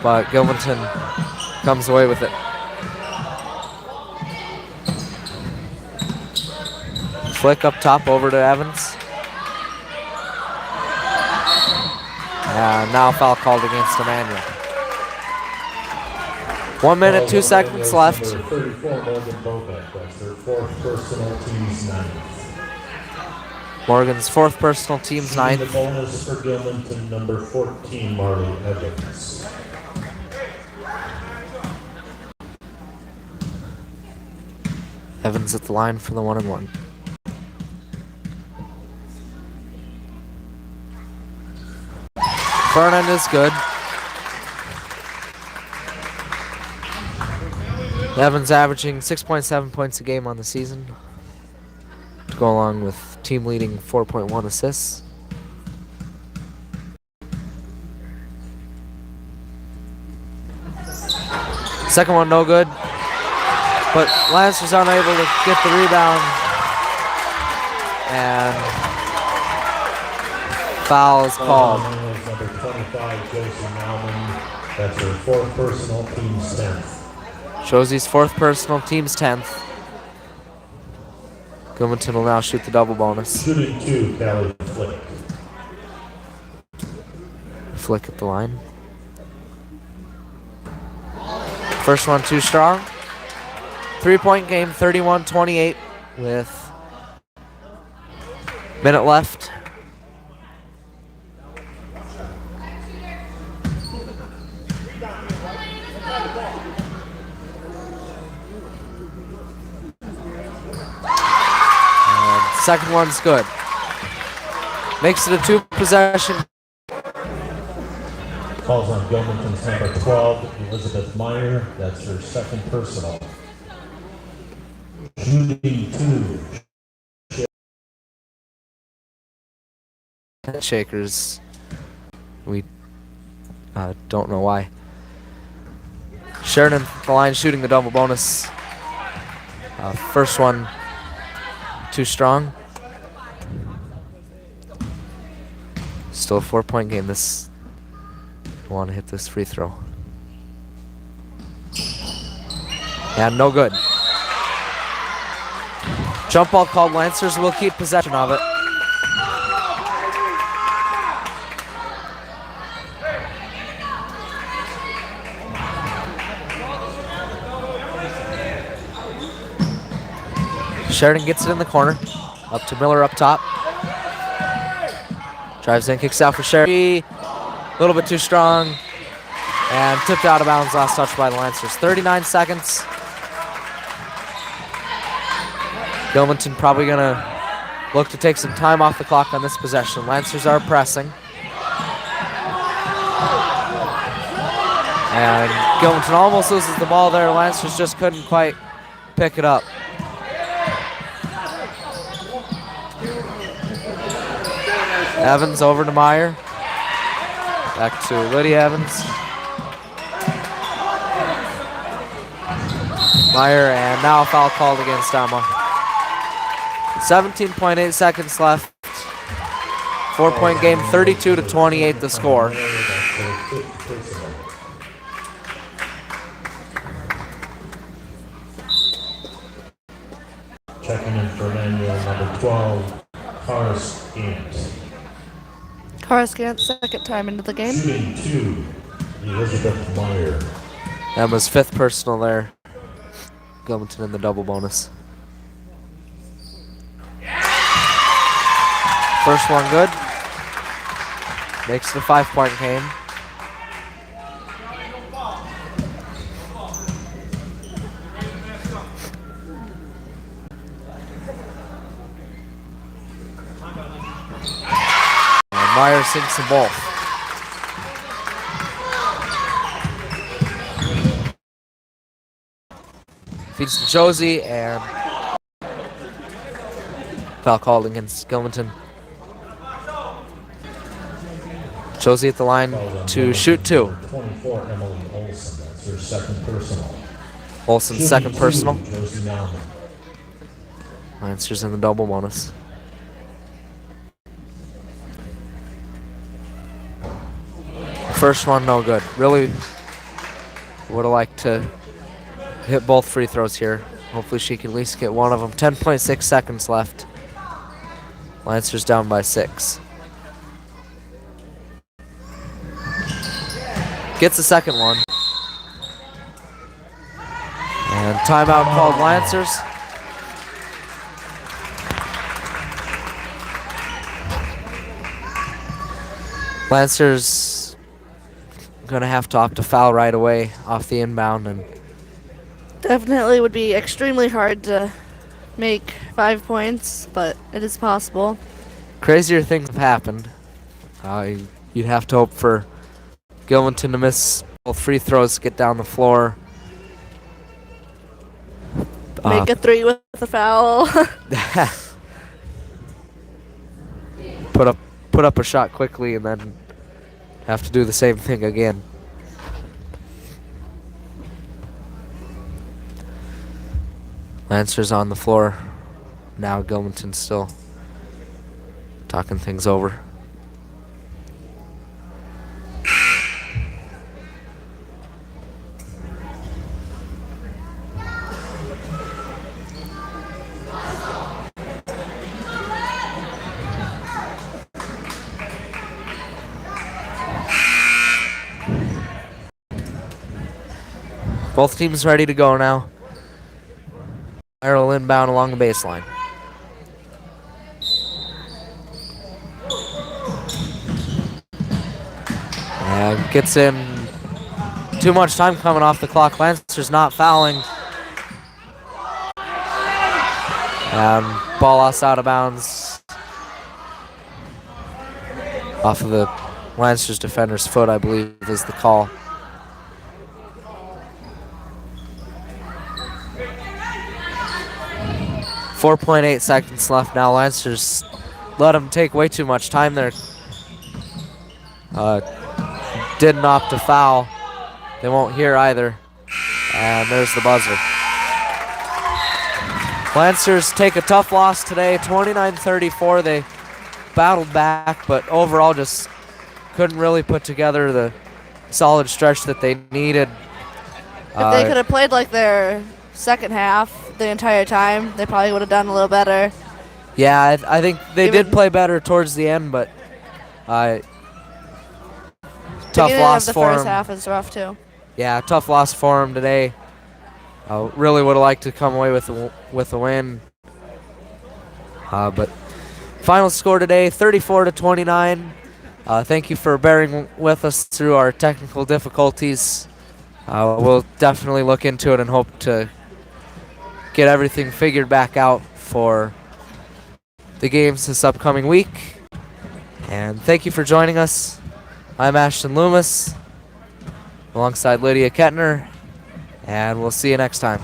S2: But Gilmanton comes away with it. Flick up top over to Evans. And now foul called against Emmanuel. 1 minute, 2 seconds left.
S1: Number 34, Morgan Bobek. That's their fourth personal, team's ninth.
S2: Morgan's fourth personal, team's
S1: Shooting
S2: ninth.
S1: the bonus for Gilmanton, number 14, Marley Evans.
S2: Evans at the line for the 1-and-1. Front end is good. Evans averaging 6.7 points a game on the season, to go along with team leading 4.1 assists. Second one no good, but Lancers unable to get the rebound, and foul is called.
S1: Number 25, Josie Nauman. That's her fourth personal, team's 10th.
S2: Josie's fourth personal, team's 10th. Gilmanton will now shoot the double bonus.
S1: Shooting 2, Callie Flick.
S2: Flick at the line. First one too strong. 3-point game, 31-28 with minute left. Second one's good. Makes it a 2-possession.
S1: Calls on Gilmanton's number 12, Elizabeth Meyer. That's her second personal. Shooting 2.
S2: Shakers. We don't know why. Sheridan at the line shooting the double bonus. First one too strong. Still a 4-point game. This want to hit this free throw. Yeah, no good. Jump ball called. Lancers will keep possession of it. Sheridan gets it in the corner. Up to Miller up top. Drives in, kicks out for Sheridan. A little bit too strong. And tipped out of bounds, last touch by the Lancers. 39 seconds. Gilmanton probably going to look to take some time off the clock on this possession. Lancers are pressing. And Gilmanton almost loses the ball there. Lancers just couldn't quite pick it up. Evans over to Meyer. Back to Lydia Evans. Meyer, and now a foul called against Emma. 17.8 seconds left. 4-point game, 32-28 the score.
S1: Checking in for Emmanuel, number 12, Horace Gant.
S3: Coruscant, second time into the game.
S1: Shooting 2, Elizabeth Meyer.
S2: Emma's fifth personal there. Gilmanton in the double bonus. First one good. Makes it a 5-point game. And Meyer sinks them both. Feeds to Josie, and foul called against Gilmanton. Josie at the line to shoot 2.
S1: 24, Emily Olsen. That's her second personal.
S2: Olsen's second
S1: Shooting 2,
S2: personal.
S1: Josie Nauman.
S2: Lancers in the double bonus. First one, no good. Really would have liked to hit both free throws here. Hopefully she can at least get one of them. 10.6 seconds left. Lancers down by 6. Gets the second one. And timeout called Lancers. Lancers gonna have to opt to foul right away off the inbound, and
S3: Definitely would be extremely hard to make 5 points, but it is possible.
S2: crazier things have happened. You'd have to hope for Gilmanton to miss both free throws to get down the floor.
S3: Make a 3 with a foul.
S2: put up a shot quickly and then have to do the same thing again. Lancers on the floor. Now Gilmanton still talking things over. Both teams ready to go now. Arrow inbound along the baseline. And gets in. Too much time coming off the clock. Lancers not fouling. And ball lost out of bounds. Off of the Lancers defender's foot, I believe, is the call. .8 seconds left now. Lancers let them take way too much time there. Didn't opt to foul. They won't hear either. And there's the buzzer. Lancers take a tough loss today, 29-34. They battled back, but overall just couldn't really put together the solid stretch that they needed.
S3: If they could have played like their second half the entire time, they probably would have done a little better.
S2: Yeah, I think they did play better towards the end, but tough loss
S3: the
S2: for
S3: first
S2: them.
S3: half is rough too.
S2: Yeah, tough loss for them today. Really would have liked to come away with a win. But final score today, 34-29. Thank you for bearing with us through our technical difficulties. We'll definitely look into it and hope to get everything figured back out for the games this upcoming week. And thank you for joining us. I'm Ashton Loomis alongside Lydia Kettner, and we'll see you next time.